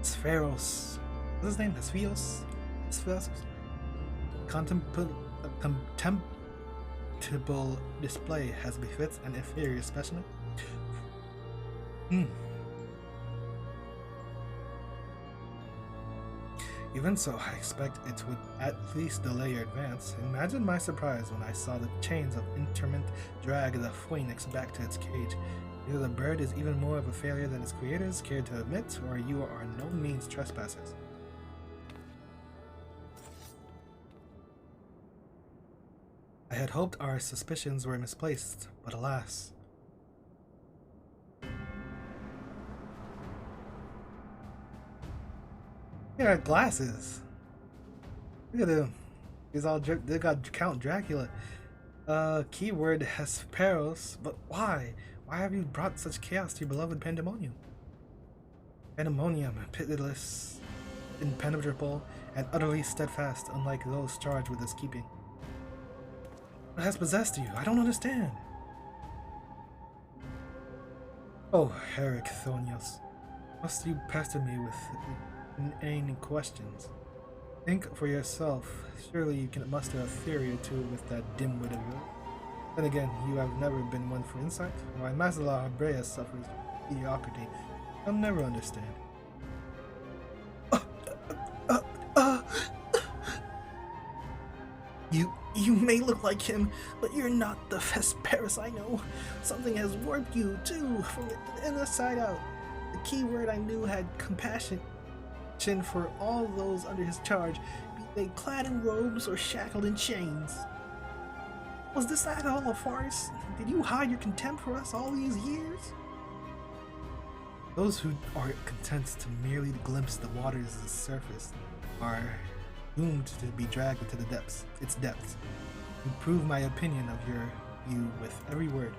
Spheros. What's his name? Spheros? Spheros? Contemptible display as befits an inferior specimen. Even so, I expect it would at least delay your advance. Imagine my surprise when I saw the chains of interment drag the Phoenix back to its cage. Either the bird is even more of a failure than its creators care to admit, or you are no means trespassers. I had hoped our suspicions were misplaced, but alas. They got glasses. Look at him. They got Count Dracula. Keyword Hesperos, but why? Why have you brought such chaos to your beloved Pandemonium? Pandemonium, pitiless, impenetrable, and utterly steadfast, unlike those charged with its keeping. What has possessed you? I don't understand. Oh, Eric Thonios, must you pester me with inane questions? Think for yourself. Surely you can muster a theory or two with that dim-wit of yours. Then again, you have never been one for insight. Why Master La Habrea suffers mediocrity, I'll never understand. You may look like him, but you're not the Hesperus I know. Something has warped you, too, from the inner side out. The key word I knew had compassion for all those under his charge, be they clad in robes or shackled in chains. Was this at all a farce? Did you hide your contempt for us all these years? Those who are content to merely glimpse the waters' surface are doomed to be dragged into its depths. You prove my opinion of you with every word.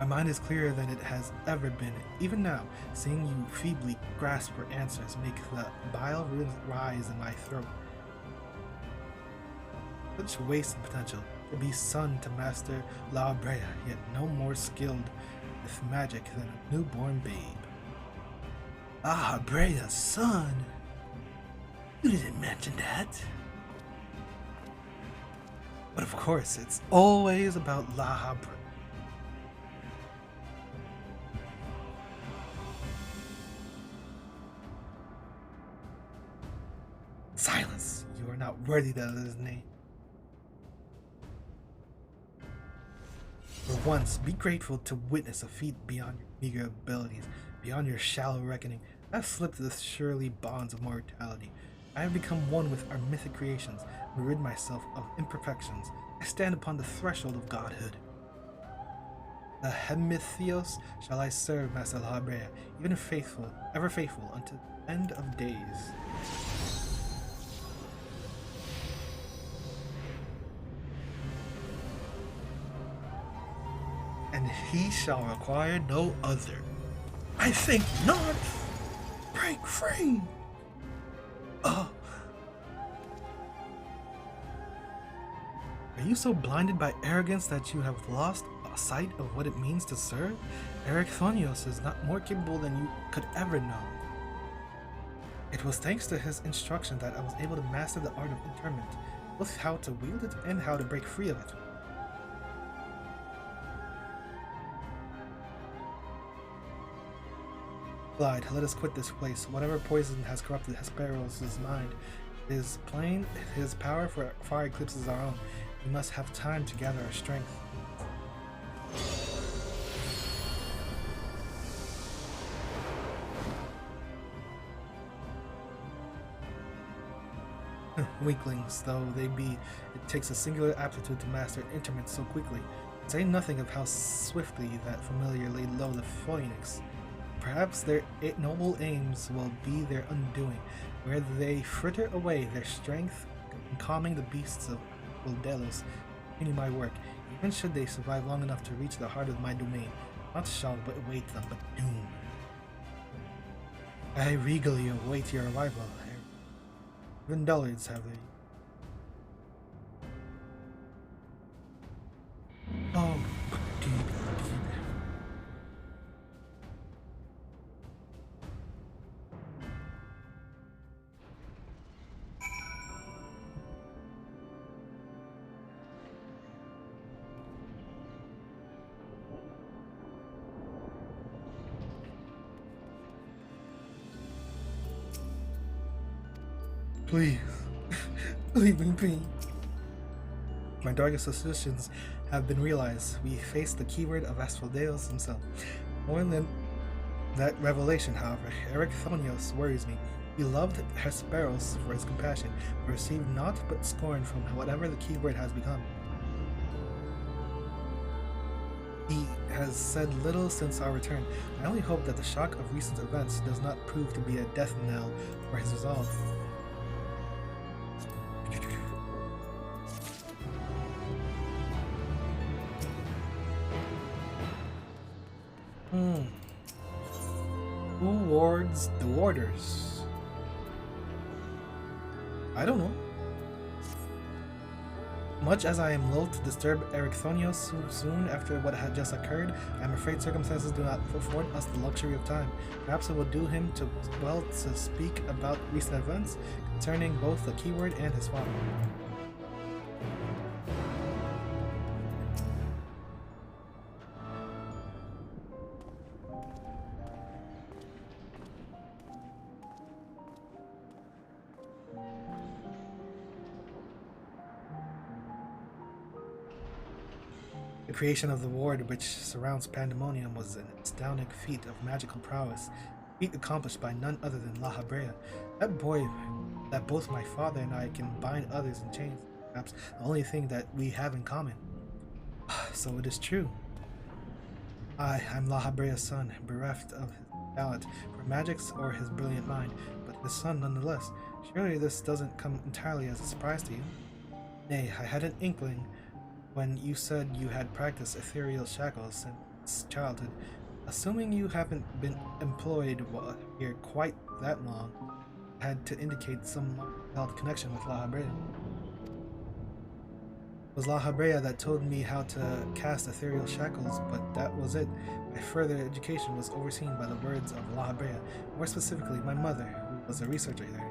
My mind is clearer than it has ever been. Even now, seeing you feebly grasp for answers make the bile rise in my throat. Such wasted potential to be son to Master La Brea, yet no more skilled with magic than a newborn babe. La Brea's son? You didn't mention that. But of course, it's always about La Brea. Silence! You are not worthy of his name. For once, be grateful to witness a feat beyond your meager abilities, beyond your shallow reckoning. I have slipped the surely bonds of mortality. I have become one with our mythic creations, and rid myself of imperfections. I stand upon the threshold of godhood. The Hemithios shall I serve, Master La Brea, even if faithful, ever faithful, unto the end of days. And he shall require no other. I think not. Break free. Are you so blinded by arrogance that you have lost sight of what it means to serve? Eric Thonios is not more capable than you could ever know. It was thanks to his instruction that I was able to master the art of interment, both how to wield it and how to break free of it. Glide, let us quit this place. Whatever poison has corrupted Hesperos' mind, it is plain his power far eclipses our own. We must have time to gather our strength. Weaklings, though they be, it takes a singular aptitude to master interment so quickly. Say nothing of how swiftly that familiar laid low the phoenix. Perhaps their noble aims will be their undoing, where they fritter away their strength in calming the beasts of Wildelos. Continue my work, even should they survive long enough to reach the heart of my domain. Not shall but await them, but doom. I regally await your arrival. Even dullards have they. Oh, deep. Please, leave me be. My darkest suspicions have been realized. We face the keyword of Asphodeus himself. More than that revelation, however, Eric Thonios worries me. He loved Hesperos for his compassion, but received naught but scorn from whatever the keyword has become. He has said little since our return. I only hope that the shock of recent events does not prove to be a death knell for his resolve. Who wards the warders? I don't know. Much as I am loath to disturb Ericthonios so soon after what had just occurred, I am afraid circumstances do not afford us the luxury of time. Perhaps it will do him well to speak about recent events concerning both the keyword and his father. The creation of the ward which surrounds Pandemonium was an astounding feat of magical prowess, a feat accomplished by none other than La Habrea, that boy that both my father and I can bind others in chains, perhaps the only thing that we have in common. So it is true. I'm La Habrea's son, bereft of his talent for magics or his brilliant mind, but his son nonetheless. Surely this doesn't come entirely as a surprise to you? Nay, I had an inkling when you said you had practiced ethereal shackles since childhood. Assuming you haven't been employed here quite that long, had to indicate some held connection with La Habrea. It was La Habrea that told me how to cast ethereal shackles, but that was it. My further education was overseen by the words of La Habrea, more specifically my mother, who was a researcher there.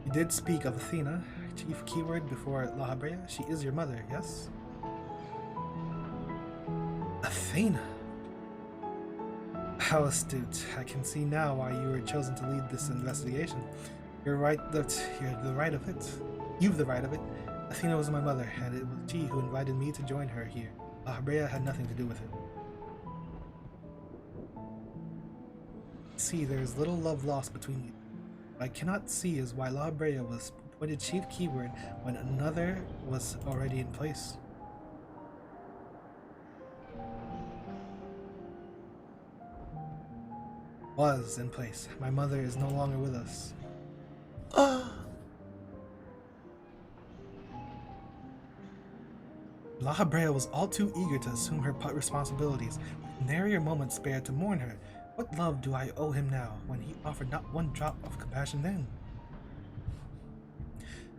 You did speak of Athena, chief keyword before La Habrea. She is your mother, yes? Athena! How astute. I can see now why you were chosen to lead this investigation. You're right that you're the right of it. You've the right of it. Athena was my mother, and it was she who invited me to join her here. La Habrea had nothing to do with it. See, there is little love lost between you. What I cannot see is why La Habrea was appointed chief keyword when another was already in place. Was in place. My mother is no longer with us. La Habrea was all too eager to assume her responsibilities, with nary a moment spared to mourn her. What love do I owe him now, when he offered not one drop of compassion then?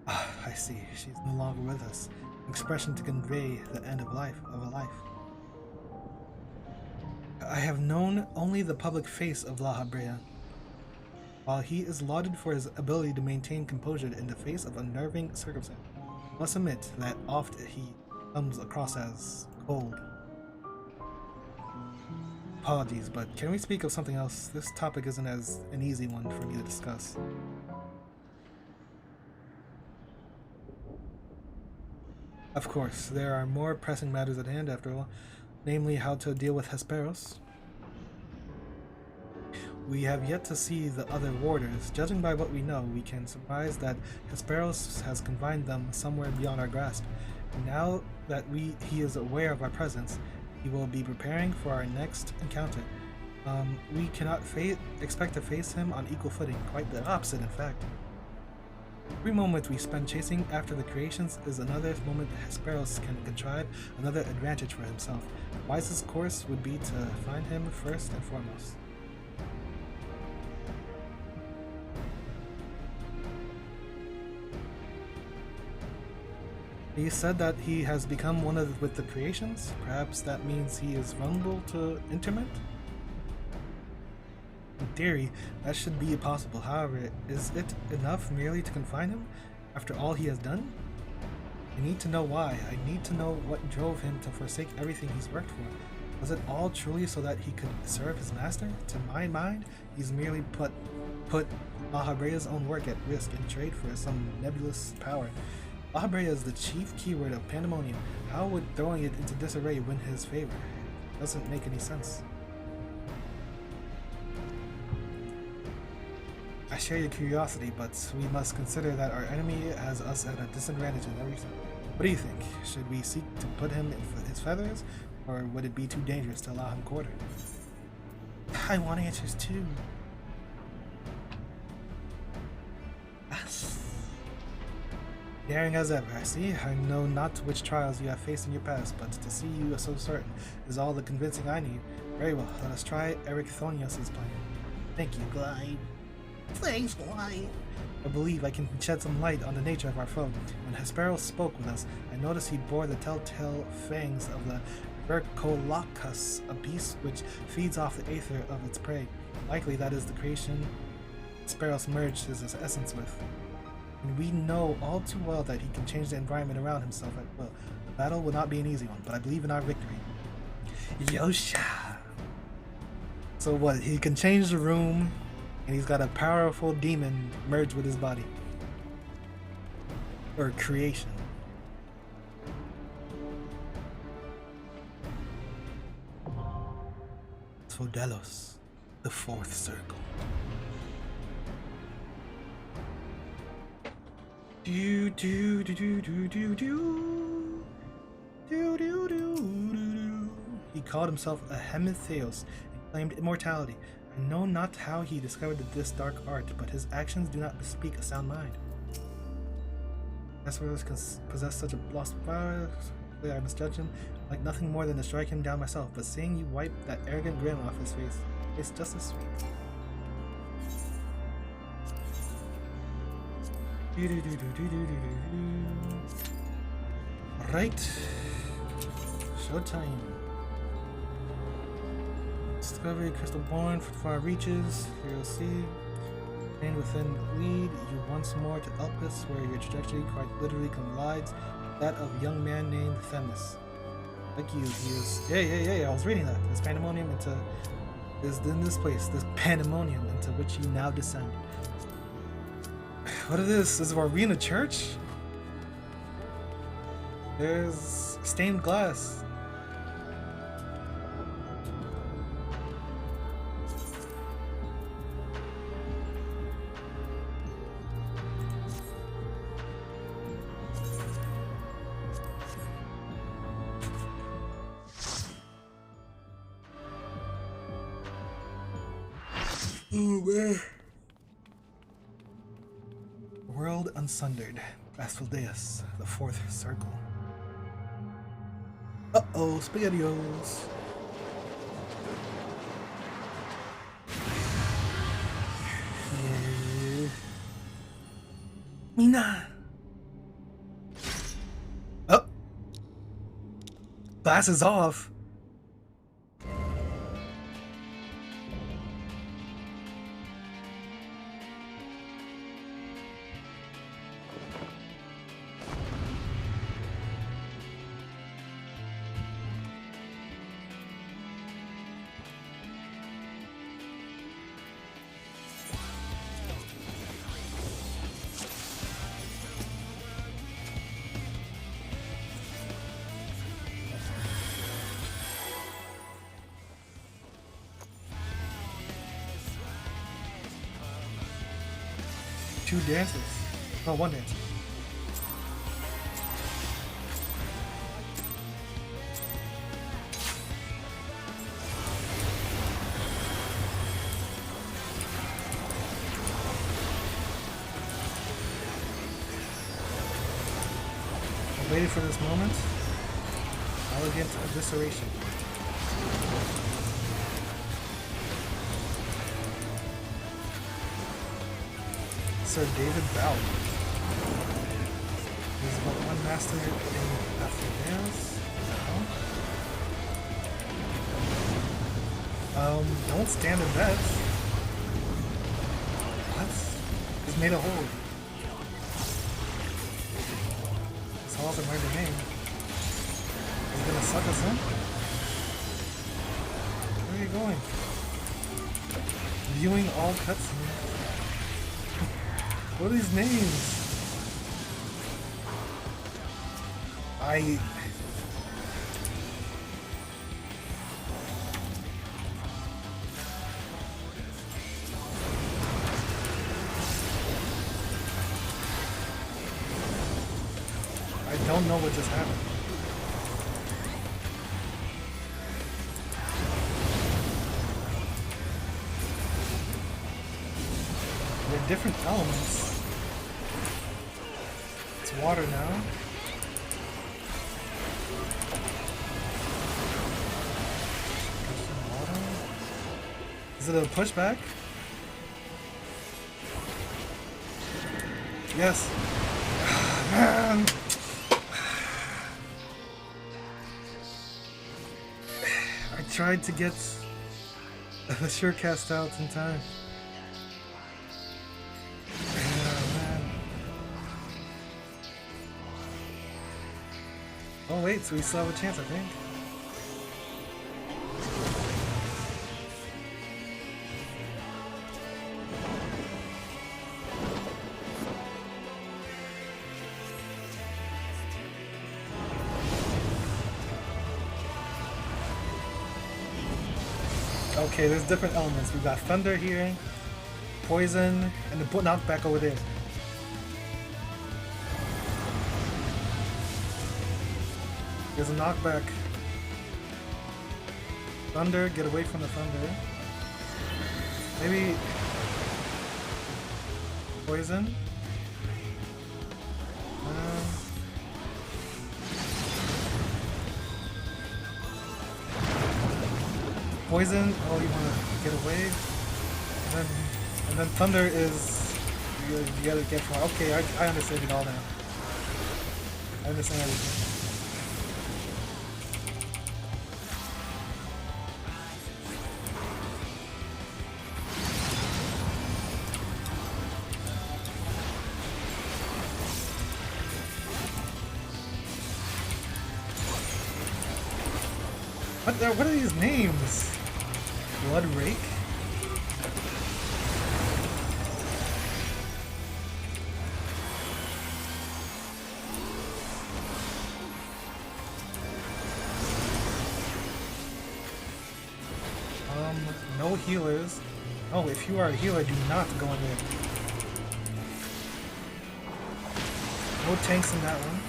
I see. She's no longer with us. An expression to convey the end of a life. I have known only the public face of La Habrea. While he is lauded for his ability to maintain composure in the face of unnerving circumstances, I must admit that oft he comes across as cold. Apologies, but can we speak of something else? This topic isn't as an easy one for me to discuss. Of course, there are more pressing matters at hand after all, namely how to deal with Hesperos. We have yet to see the other warders. Judging by what we know, we can surmise that Hesperos has confined them somewhere beyond our grasp. And now that he is aware of our presence, he will be preparing for our next encounter. We cannot expect to face him on equal footing, quite the opposite in fact. Every moment we spend chasing after the creations is another moment Hesperos can contrive another advantage for himself. The wisest course would be to find him first and foremost. He said that he has become one with the creations. Perhaps that means he is vulnerable to interment? In theory, that should be possible. However, is it enough merely to confine him after all he has done? I need to know why. I need to know what drove him to forsake everything he's worked for. Was it all truly so that he could serve his master? To my mind, he's merely put La Habrea's own work at risk in trade for some nebulous power. La Habrea is the chief keyword of Pandemonium. How would throwing it into disarray win his favor? It doesn't make any sense. share your curiosity, but we must consider that our enemy has us at a disadvantage in every sense. What do you think? Should we seek to put him in his feathers, or would it be too dangerous to allow him quarter? I want answers too. Yes. Daring as ever, I see. I know not which trials you have faced in your past, but to see you so certain is all the convincing I need. Very well, let us try Eric Thonius' plan. Thank you, Glide. Thanks, Glide. I believe I can shed some light on the nature of our foe. When Hesperos spoke with us, I noticed he bore the telltale fangs of the Vercolacus, a beast which feeds off the aether of its prey. Likely that is the creation Hesperos merged his essence with. And we know all too well that he can change the environment around himself at will. The battle will not be an easy one, but I believe in our victory. Yosha! So what, he can change the room, and he's got a powerful demon merged with his body. Or creation. Fodelos, the fourth circle. Do do do do do do do do do do. He called himself a Hemetheos and claimed immortality. I know not how he discovered this dark art, but his actions do not bespeak a sound mind. Hesperos can possess such a lost power. I must judge him like nothing more than to strike him down myself. But seeing you wipe that arrogant grin off his face, it's just as sweet. Alright. Showtime. Discovery, crystal born for far reaches. Here you'll see. And within lead you once more to Elpis, where your trajectory quite literally collides with that of a young man named Themis. Like you, he is. Yeah, I was reading that. This pandemonium is in this place, this pandemonium into which you now descend. What is this? Are we in a church? There's stained glass. Oh man. World Unsundered, Asphaldeus, the fourth circle. Uh-oh, SpaghettiOs. Yeah. Mina! Oh! Glass is off! Two dances. Oh, one dance. I waited for this moment. Elegant evisceration. Sir David Bell. There's about one master in Asphaldeus. Don't stand in beds. What? He's made a hole. This hall's a hard to name. He's gonna suck us in? Where are you going? Viewing all cutscenes. What are these names? I don't know what just happened. They're different elements. It's water now. Is it a pushback? Yes. Man. I tried to get the sure cast out in time. Man. Oh wait, so we still have a chance, I think. Okay, there's different elements. We've got thunder here, poison, and the knockback over there. There's a knockback. Thunder, get away from the thunder. Maybe poison. Poison. Oh, you want to get away, and then thunder is you gotta get from. Okay, I understand it all now. I understand everything. What are these names? Blood Rake? No healers. Oh, if you are a healer, do not go in there. No tanks in that one.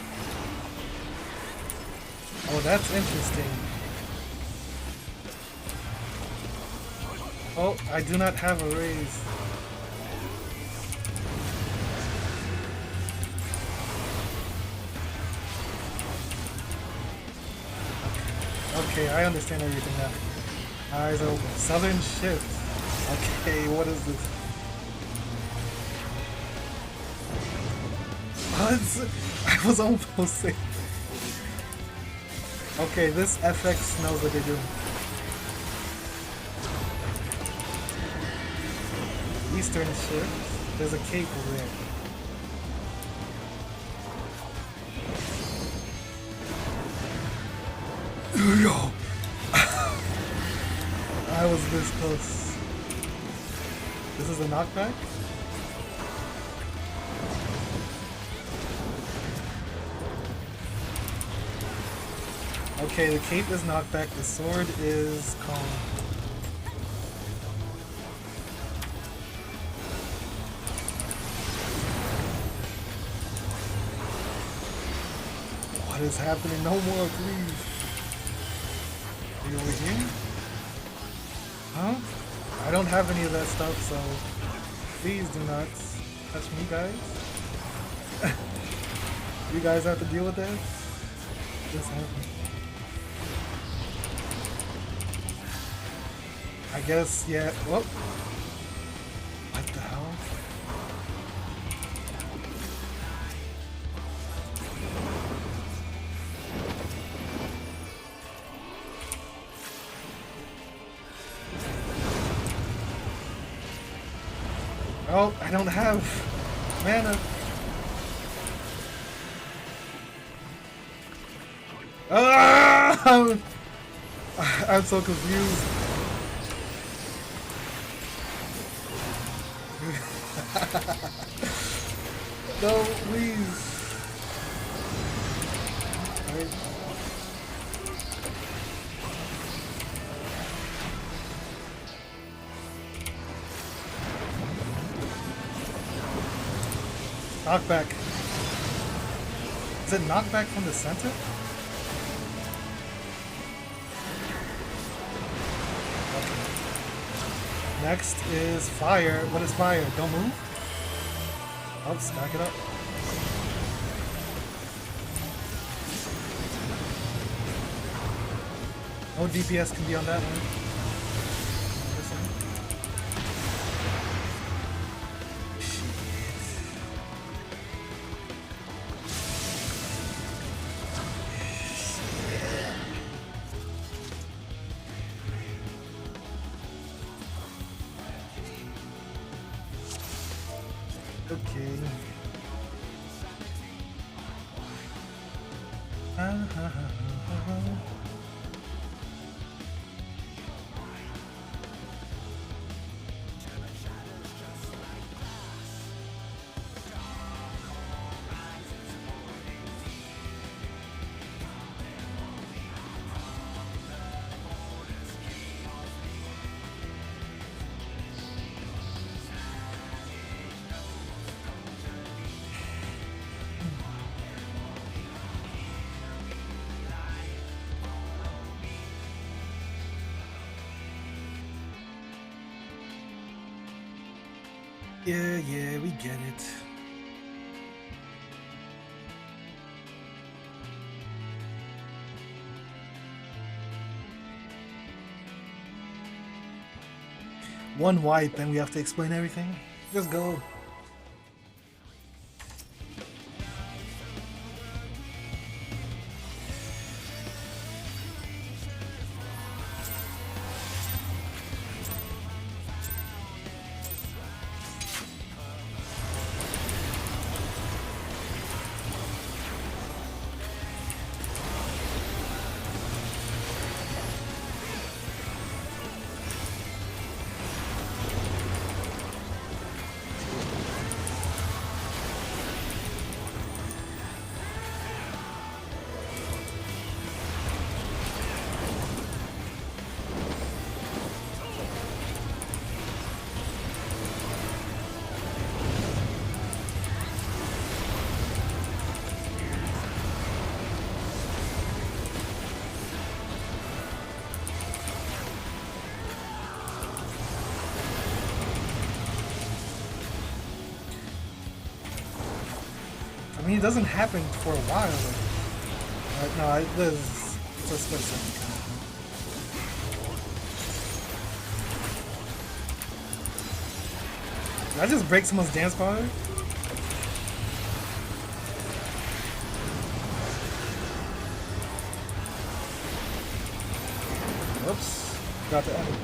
Oh, that's interesting. Oh, I do not have a raise. Okay, I understand everything now. Eyes open. Southern Shift. Okay, what is this? What? I was almost safe. Okay, this FX knows what they're doing. Eastern Shift. There's a cape over there. Yo! I was this close. This is a knockback? Okay, the cape is knockback, the sword is calm. What is happening? No more, please. Are you over here? Huh? I don't have any of that stuff, so please do not touch me, guys. You guys have to deal with that? This happened. I guess, yeah. Whoop. What the hell? Oh, I don't have mana. Ah! I'm so confused. No, please. Knockback. Is it knockback from the center? Okay. Next is fire. What is fire? Don't move? Oh, stack it up. No DPS can be on that one. Okay. Yeah, we get it. One wipe and we have to explain everything? Just go. I mean, it doesn't happen for a while. No, it's a split second kind of thing. Did I just break someone's dance bar? Whoops. Got the end.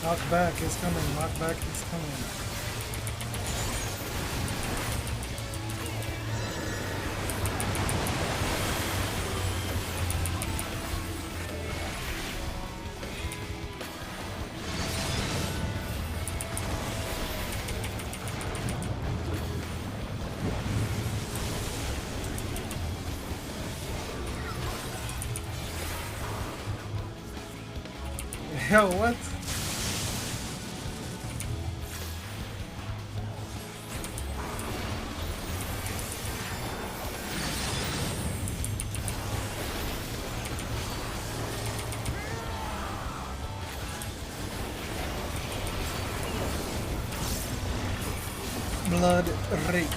Knockback is coming, knockback is coming. Yo, what? Blood Rake.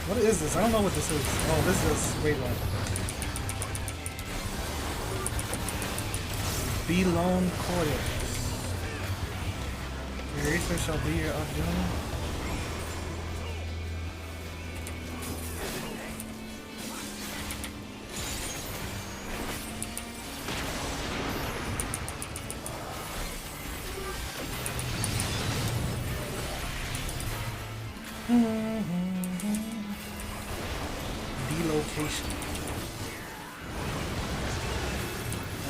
What is this? I don't know what this is. Oh, this is wait what? Belone Coils. Your research shall be your undoing. Delocation.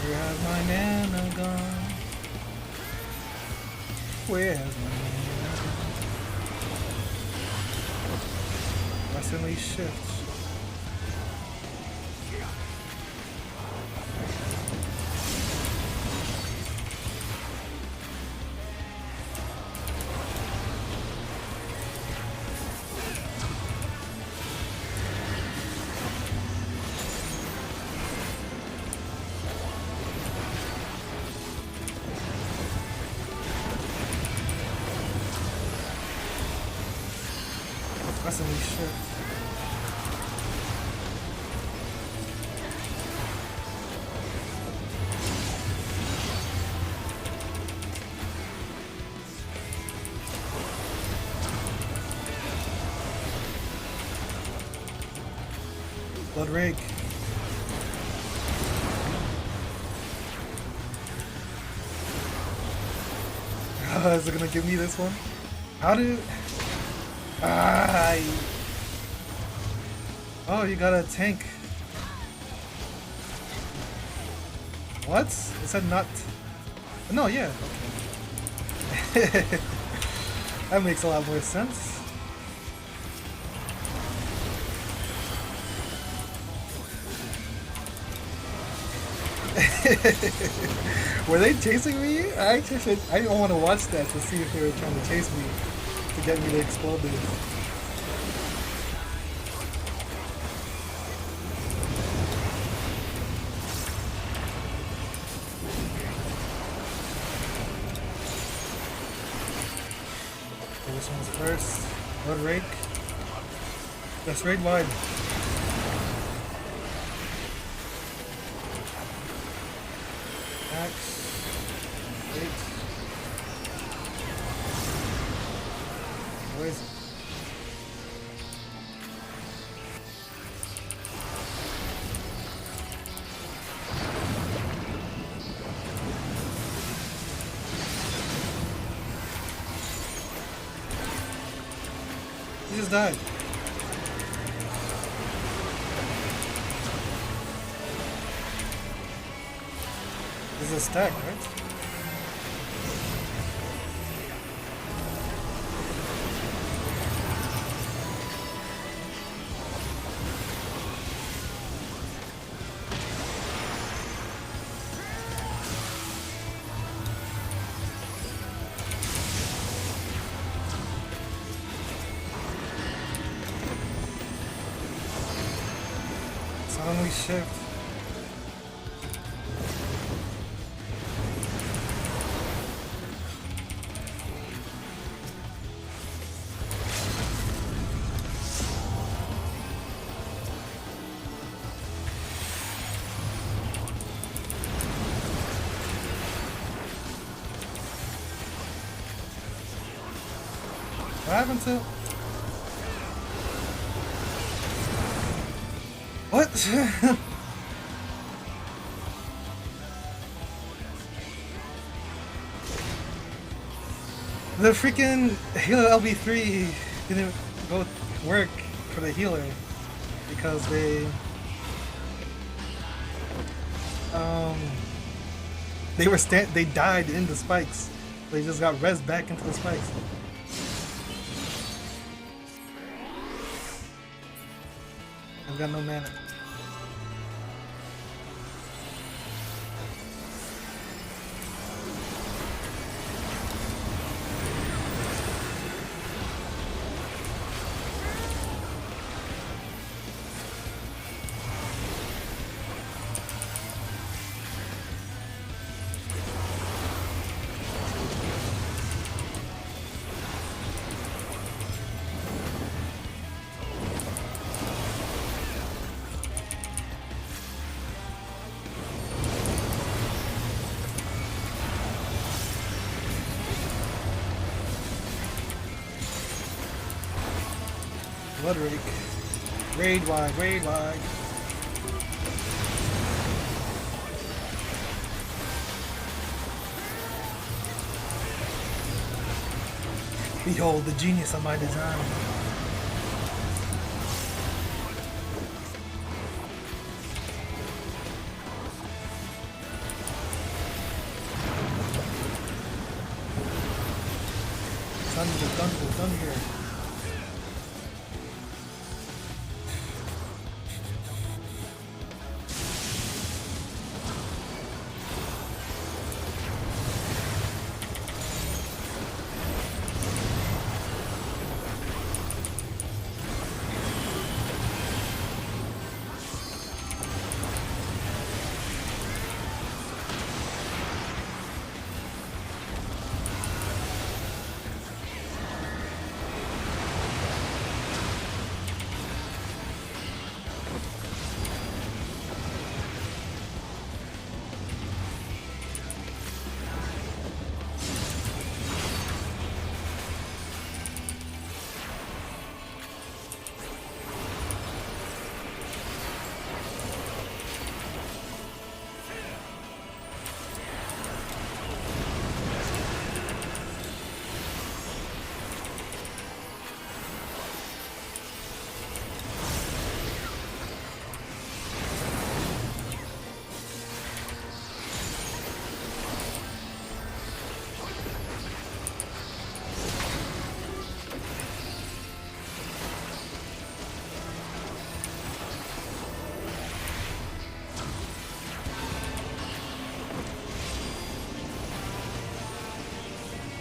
Where has my mana gone? Where has my mana gone? Constantly shifts. Constantly shift. Blood Rake. Is it gonna give me this one? How do... Oh, you got a tank. What? It said not... No, yeah. Okay. That makes a lot more sense. Were they chasing me? I don't want to watch that to see if they were trying to chase me to get me to explode this. Okay, this one's first. Blood Rake. That's raid wide. Axe. Wait. Where is it? He just died. This is a stack, right? Suddenly shift. What happened to... What? The freaking healer LB3 didn't go work for the healer because they they died in the spikes. They just got res back into the spikes. I've got no mana. Blood Rake. Raid wide, raid wide. Behold the genius of my design. Thunder, thunder, thunder.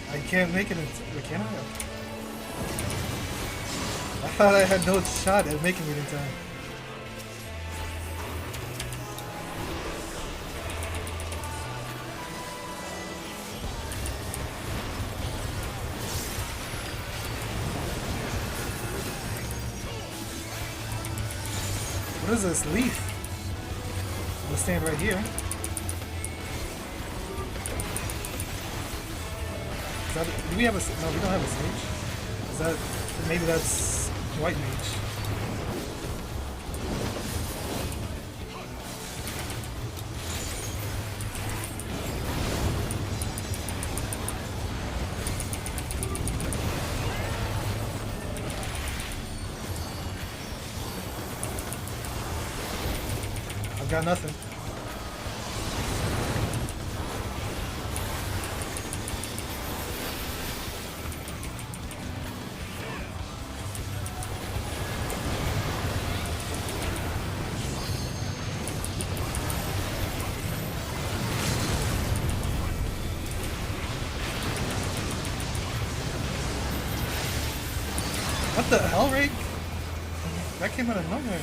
I can't make it in can I? I thought I had no shot at making it in time. What is this leaf? I'm gonna stand right here. Do we have a... No, we don't have a sage. Is that... Maybe that's white mage. I've got nothing. What the hell, Rake? That came out of nowhere.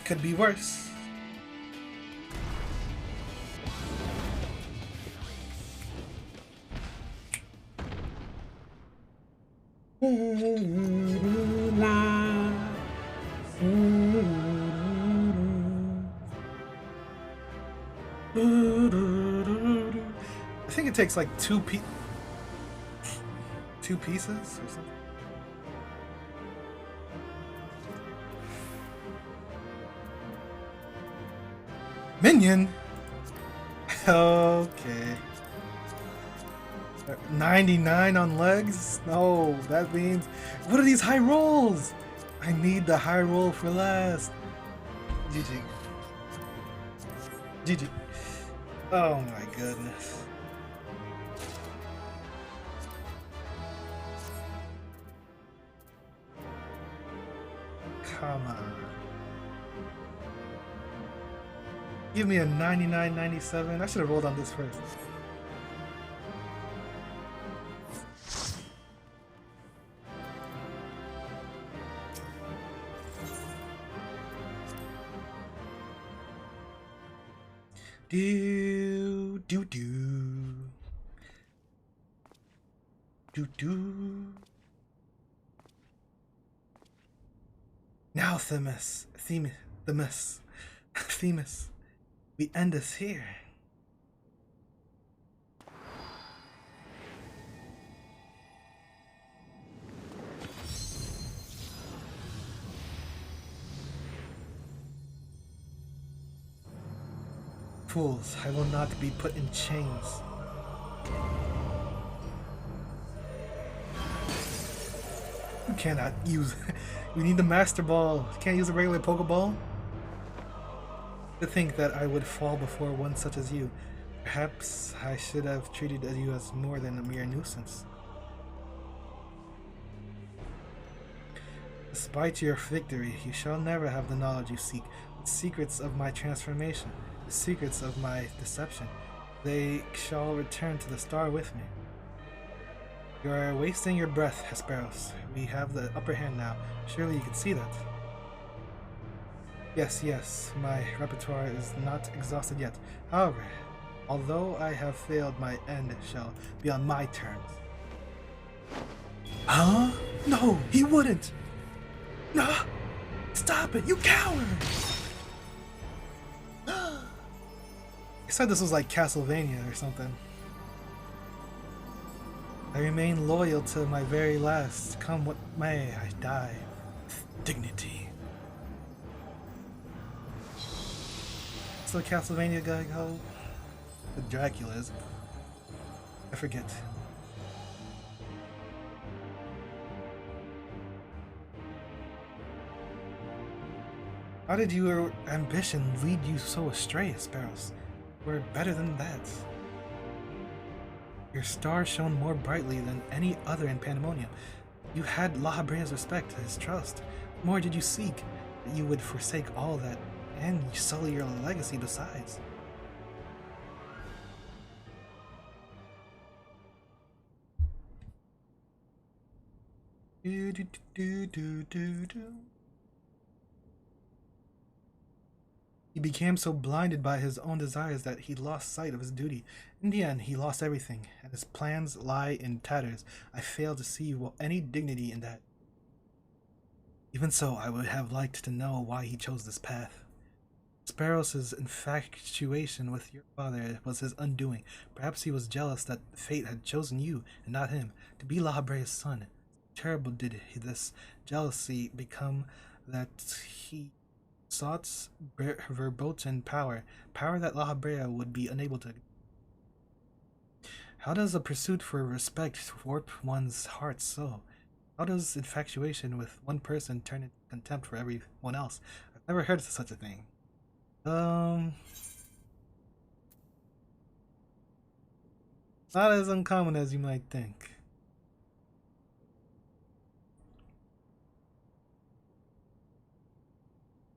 Could be worse. I think it takes like two pieces or something. Minion. Okay. 99 on legs? No, that means... What are these high rolls? I need the high roll for last. GG. GG. Oh my goodness. Come on. Give me a 99.97. I should have rolled on this first. Do do do do do. Now, Themis, Themis, we end this here. Fools, I will not be put in chains. You cannot use. You need the Master Ball. You can't use a regular Pokeball. To think that I would fall before one such as you. Perhaps I should have treated you as more than a mere nuisance. Despite your victory, you shall never have the knowledge you seek. The secrets of my transformation, the secrets of my deception, they shall return to the star with me. You are wasting your breath, Hesperos. We have the upper hand now. Surely you can see that. Yes, my repertoire is not exhausted yet. However, although I have failed, my end shall be on my terms. Huh? No, he wouldn't! No! Stop it, you coward! I said this was like Castlevania or something. I remain loyal to my very last. Come what may, I die with dignity. So Castlevania guy, how the Dracula is. I forget. How did your ambition lead you so astray, Sparrows? We're better than that. Your star shone more brightly than any other in Pandemonium. You had La Habrea's respect, his trust. What more did you seek? That you would forsake all that and sully your legacy besides. He became so blinded by his own desires that he lost sight of his duty. In the end, he lost everything, and his plans lie in tatters. I fail to see any dignity in that. Even so, I would have liked to know why he chose this path. Sparrow's infatuation with your father was his undoing. Perhaps he was jealous that fate had chosen you and not him to be La Habrea's son. Terrible did this jealousy become that he sought verboten power that La Habrea would be unable to. How does a pursuit for respect warp one's heart so? How does infatuation with one person turn into contempt for everyone else? I've never heard of such a thing. Not as uncommon as you might think.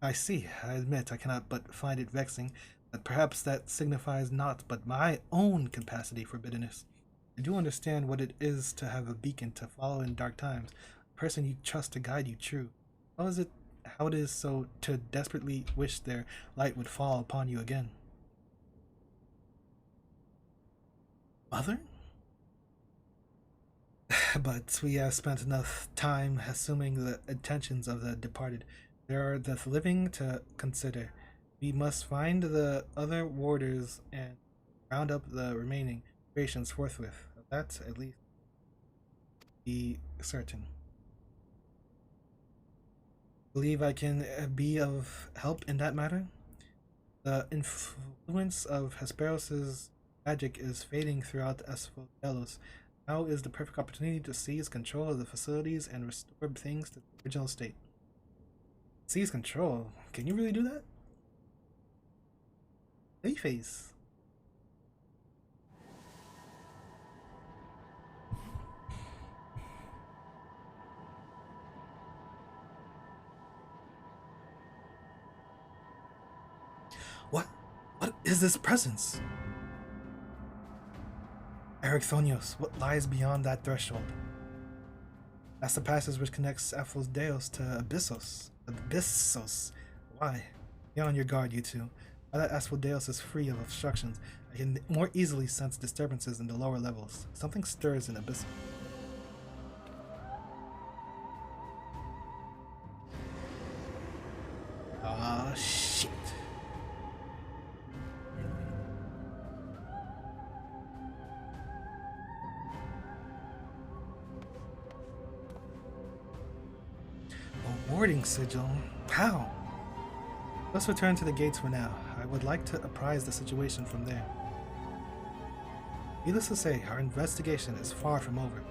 I see. I admit I cannot but find it vexing, but perhaps that signifies not but my own capacity for bitterness. I do understand what it is to have a beacon to follow in dark times, a person you trust to guide you true. How it is so to desperately wish their light would fall upon you again. Mother? But we have spent enough time assuming the intentions of the departed. There are the living to consider. We must find the other warders and round up the remaining creations forthwith. Of that, at least, be certain. Believe I can be of help in that matter? The influence of Hesperos's magic is fading throughout Asphodelos. Now is the perfect opportunity to seize control of the facilities and restore things to the original state. Seize control? Can you really do that? Face. What is this presence? Ericthonios, what lies beyond that threshold? That's the passage which connects Aphroditeos to Abyssos. Abyssos. Why? Be on your guard, you two. Now that Asphodelos is free of obstructions, I can more easily sense disturbances in the lower levels. Something stirs in Abyssos. Ah, shit. A warding sigil? How? Let's return to the gates for now. I would like to apprise the situation from there. Needless to say, our investigation is far from over.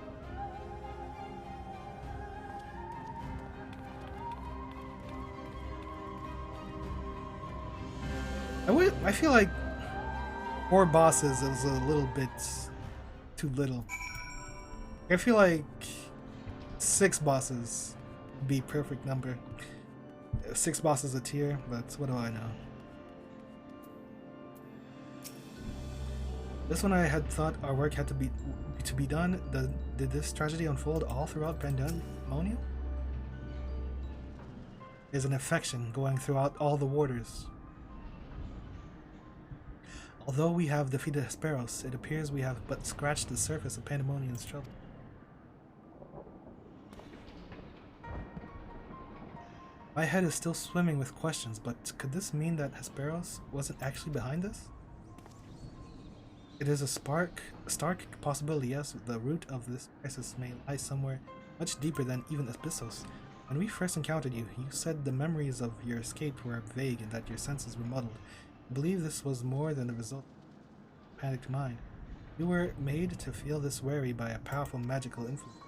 I feel like 4 bosses is a little bit too little. I feel like 6 bosses would be perfect number. 6 bosses a tier, but what do I know? This one I had thought our work had to be done. Did this tragedy unfold all throughout Pandemonium? There's an infection going throughout all the warders. Although we have defeated Hesperos, it appears we have but scratched the surface of Pandemonium's trouble. My head is still swimming with questions, but could this mean that Hesperos wasn't actually behind this? It is a stark possibility, yes. The root of this crisis may lie somewhere much deeper than even Abyssos. When we first encountered you, you said the memories of your escape were vague and that your senses were muddled. I believe this was more than the result of a panicked mind. You were made to feel this wary by a powerful magical influence.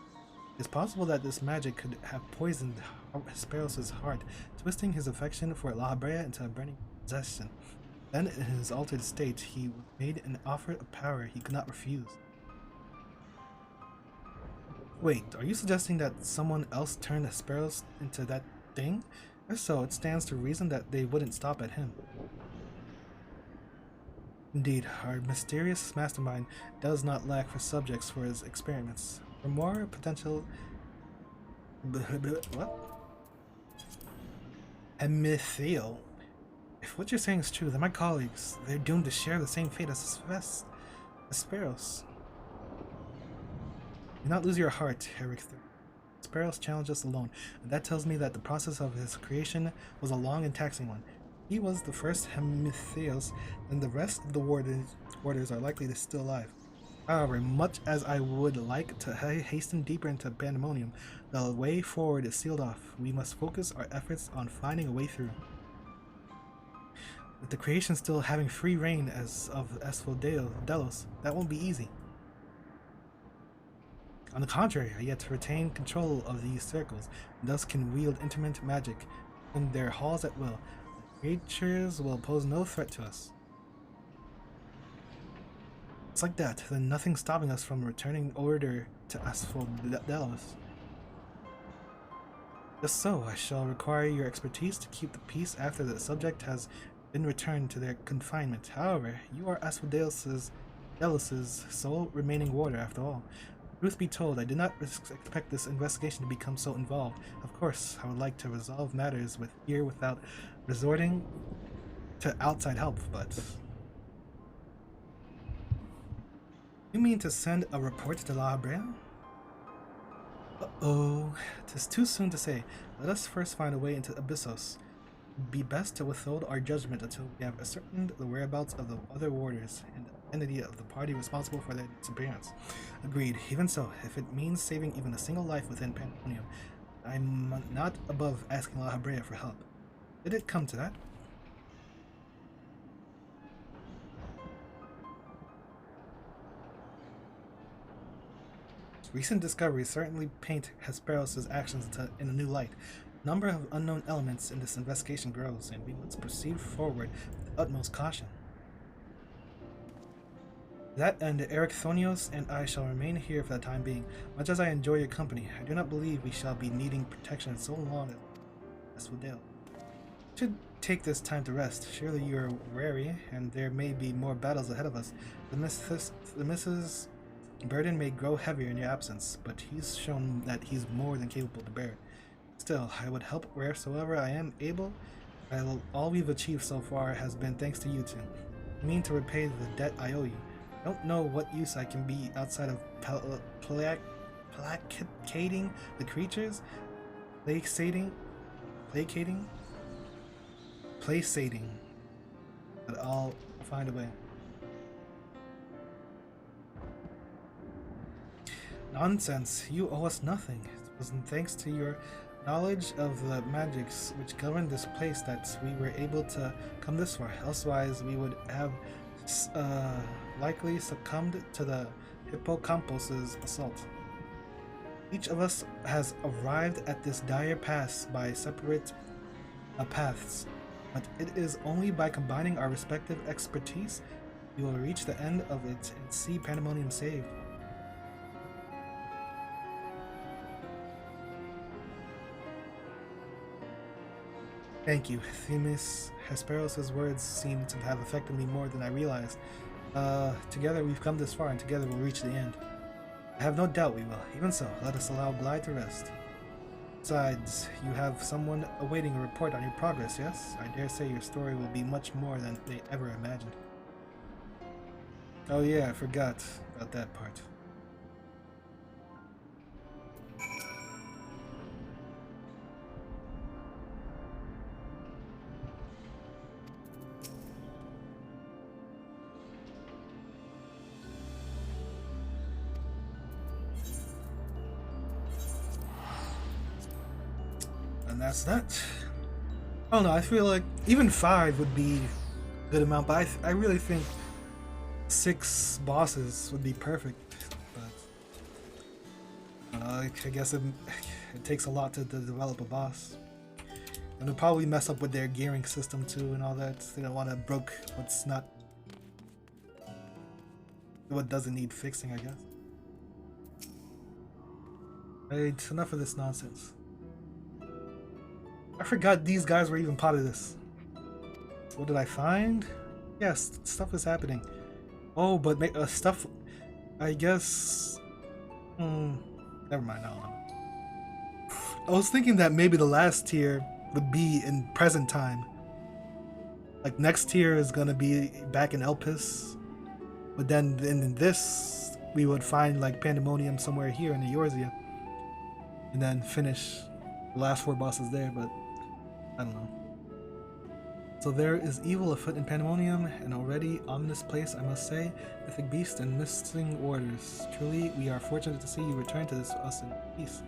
It's possible that this magic could have poisoned Hesperos' heart, twisting his affection for La Habrea into a burning possession. Then, in his altered state, he made an offer of power he could not refuse. Wait, are you suggesting that someone else turned Hesperos into that thing? If so, it stands to reason that they wouldn't stop at him. Indeed, our mysterious mastermind does not lack for subjects for his experiments. For more potential... what? Hemithil. If what you're saying is true, then my colleagues, they're doomed to share the same fate as Hesperos. Do not lose your heart, Eric. Hesperos challenged us alone, and that tells me that the process of his creation was a long and taxing one. He was the first Hemithils, and the rest of the warders are likely to still alive. However, much as I would like to hasten deeper into Pandemonium, the way forward is sealed off. We must focus our efforts on finding a way through. With the creation still having free reign as of Delos, that won't be easy. On the contrary, I yet to retain control of these circles, and thus can wield intermittent magic in their halls at will. The creatures will pose no threat to us. It's like that, then nothing stopping us from returning order to Delos. Just so, I shall require your expertise to keep the peace after the subject has been returned to their confinement. However, you are Delos' sole remaining warder after all. Truth be told, I did not expect this investigation to become so involved. Of course, I would like to resolve matters here without resorting to outside help, but... You mean to send a report to La Habrea? Uh-oh. 'Tis too soon to say. Let us first find a way into Abyssos. It would be best to withhold our judgment until we have ascertained the whereabouts of the other warders and the identity of the party responsible for their disappearance. Agreed. Even so, if it means saving even a single life within Pandemonium, I'm not above asking La Habrea for help. Did it come to that? Recent discoveries certainly paint Hesperos' actions in a new light. The number of unknown elements in this investigation grows, and we must proceed forward with the utmost caution. To that end, Eric Thonios and I shall remain here for the time being. Much as I enjoy your company, I do not believe we shall be needing protection so long as Swadale. Should take this time to rest. Surely you are wary, and there may be more battles ahead of us. The Mrs. Burden may grow heavier in your absence, but he's shown that he's more than capable to bear it. Still, I would help wheresoever I am able. All we've achieved so far has been thanks to you two. I mean to repay the debt I owe you. I don't know what use I can be outside of placating the creatures, placating. placating, but I'll find a way. Nonsense, you owe us nothing. It wasn't thanks to your knowledge of the magics which govern this place that we were able to come this far. Elsewise, we would have likely succumbed to the Hippocampos's assault. Each of us has arrived at this dire pass by separate paths, but it is only by combining our respective expertise we will reach the end of it and see Pandemonium saved. Thank you. Themis Hesperos' words seem to have affected me more than I realized. Together we've come this far, and together we'll reach the end. I have no doubt we will. Even so, let us allow Glide to rest. Besides, you have someone awaiting a report on your progress, yes? I dare say your story will be much more than they ever imagined. Oh yeah, I forgot about that part. And that's that. I don't know, I feel like even 5 would be a good amount, but I really think 6 bosses would be perfect. But I guess it takes a lot to develop a boss. And they'll probably mess up with their gearing system too and all that. They don't want to broke what doesn't need fixing, I guess. Right, enough of this nonsense. I forgot these guys were even part of this. What did I find? Yes, stuff is happening. Oh, but stuff... I guess... never mind, I don't know. I was thinking that maybe the last tier would be in present time. Like, next tier is gonna be back in Elpis. But then in this, we would find, like, Pandemonium somewhere here in Eorzea. And then finish the last 4 bosses there, but... I don't know. So there is evil afoot in Pandemonium, an already ominous place, I must say. Mythic beast and missing orders. Truly, we are fortunate to see you return to us in peace.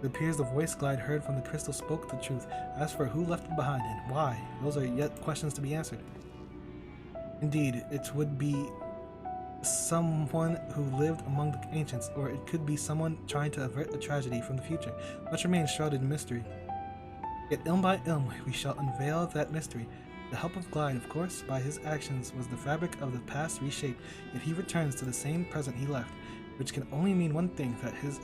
It appears the voice Glide heard from the crystal spoke the truth. As for who left it behind and why, those are yet questions to be answered. Indeed, it would be someone who lived among the ancients, or it could be someone trying to avert a tragedy from the future. Much remains shrouded in mystery. Yet ilm by ilm we shall unveil that mystery. The help of Glide, of course, by his actions was the fabric of the past reshaped, yet he returns to the same present he left, which can only mean one thing, that his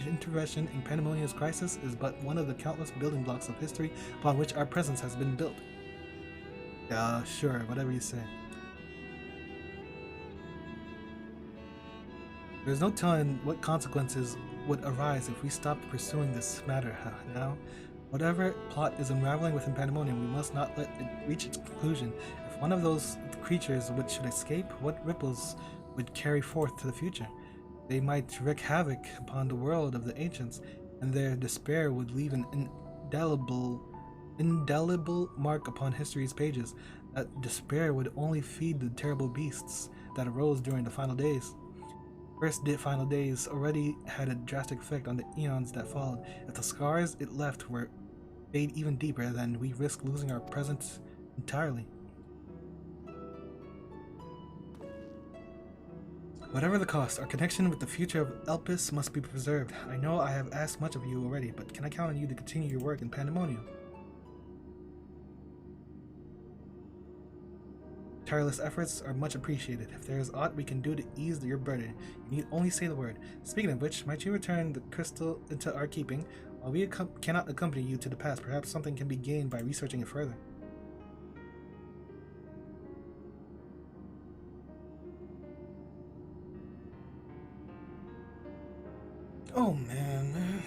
intervention in Pandemonium's crisis is but one of the countless building blocks of history upon which our presence has been built. Sure, whatever you say. There's no telling what consequences would arise if we stopped pursuing this matter now. Whatever plot is unraveling within Pandemonium, we must not let it reach its conclusion. If one of those creatures should escape, what ripples would carry forth to the future? They might wreak havoc upon the world of the ancients, and their despair would leave an indelible mark upon history's pages. That despair would only feed the terrible beasts that arose during the final days. First final days already had a drastic effect on the eons that followed. If the scars it left were fade even deeper, then we risk losing our present entirely. Whatever the cost, our connection with the future of Elpis must be preserved. I know I have asked much of you already, but can I count on you to continue your work in Pandemonium? Tireless efforts are much appreciated. If there is aught we can do to ease your burden, you need only say the word. Speaking of which, might you return the crystal into our keeping? While we cannot accompany you to the past, perhaps something can be gained by researching it further. Oh man.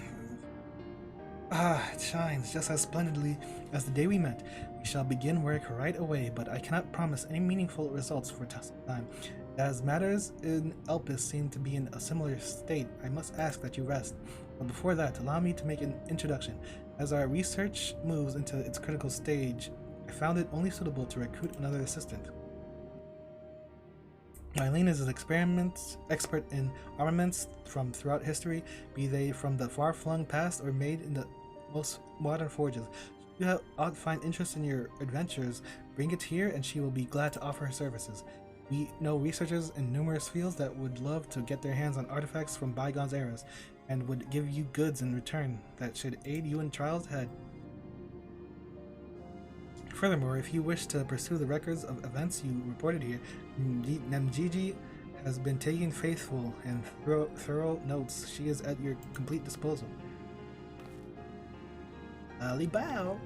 It shines just as splendidly as the day we met. We shall begin work right away, but I cannot promise any meaningful results for some time. As matters in Elpis seem to be in a similar state, I must ask that you rest. But before that, allow me to make an introduction. As our research moves into its critical stage, I found it only suitable to recruit another assistant. Mylene is an expert in armaments from throughout history, be they from the far-flung past or made in the most modern forges. If you find interest in your adventures, bring it here and she will be glad to offer her services. We know researchers in numerous fields that would love to get their hands on artifacts from bygone eras, and would give you goods in return that should aid you in trials ahead. Furthermore, if you wish to pursue the records of events you reported here, Namgigi has been taking faithful and thorough notes. She is at your complete disposal. Ali Bao!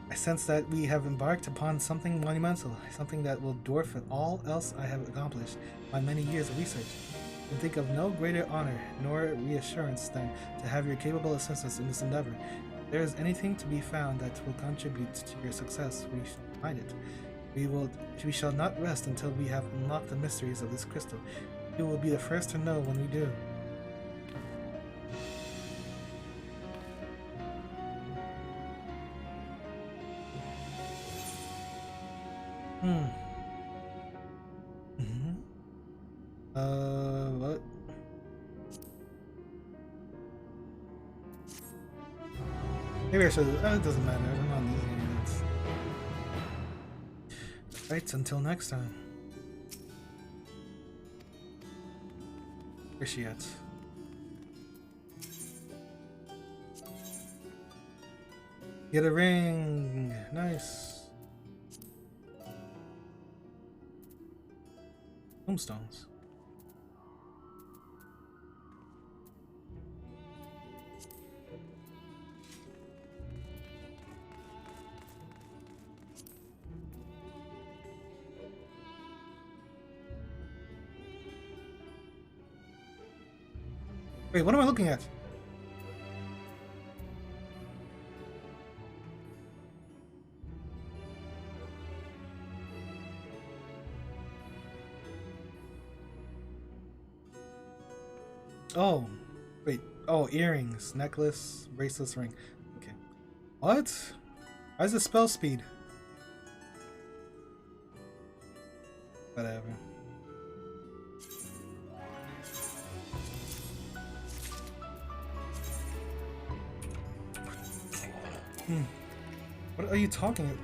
I sense that we have embarked upon something monumental, something that will dwarf all else I have accomplished by many years of research. I can think of no greater honor nor reassurance than to have your capable assistance in this endeavor. If there is anything to be found that will contribute to your success, we shall find it. We shall not rest until we have unlocked the mysteries of this crystal. You will be the first to know when we do. What? Maybe I should. It doesn't matter. I'm on these units. Right, until next time. Where's she at? Get a ring! Nice! Tombstones. Wait, what am I looking at? Oh, wait. Oh, earrings, necklace, bracelets, ring. Okay. What? Why is the spell speed? Whatever. What are you talking about?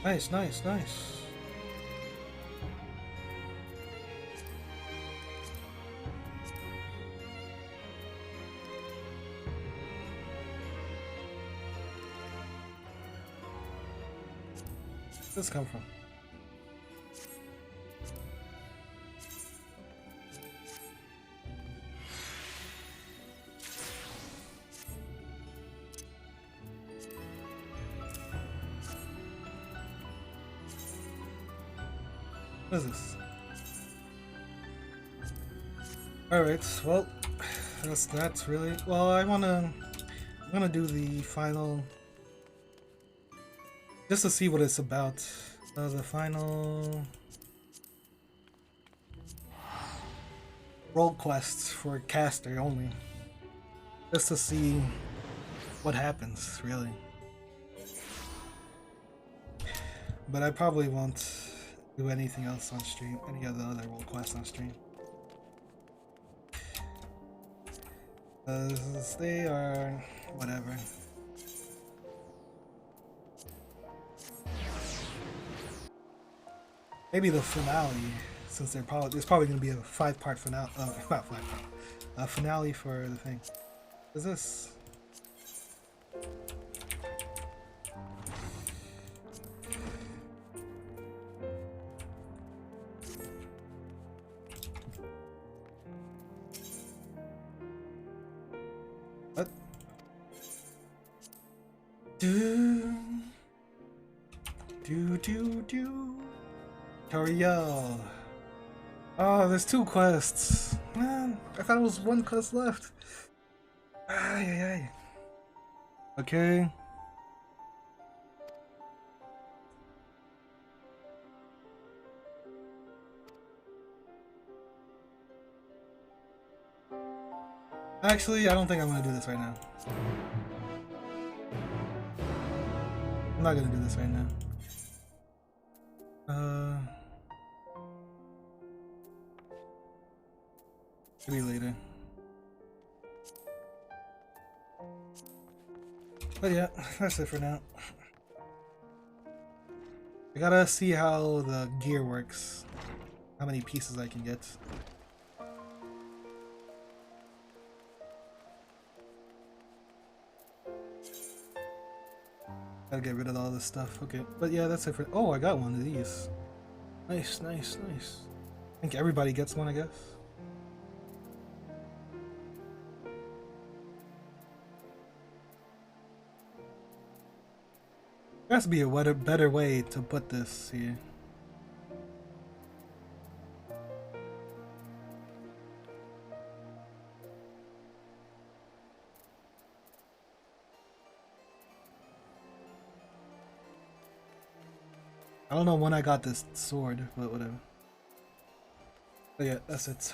Nice, nice, nice. Where's this come from? What is this? Alright, well, that's really... Well, I'm gonna do the final... Just to see what it's about. The final... Role quests for caster only. Just to see what happens, really. But I probably won't do anything else on stream, any of the other role quests on stream. They are whatever. Maybe the finale, since there's probably going to be a 5-part finale, not 5-part, a finale for the thing. What is this? What? Do. Toriel. Oh, there's 2 quests. Man, I thought it was 1 quest left. Ay. Okay. Actually, I don't think I'm gonna do this right now. I'm not gonna do this right now. Maybe later. But yeah, that's it for now. I gotta see how the gear works. How many pieces I can get. Gotta get rid of all this stuff. Okay, but yeah, that's it for. Oh, I got one of these. Nice, nice, nice. I think everybody gets one, I guess. There has to be a better way to put this here. I don't know when I got this sword, but whatever. But yeah, that's it.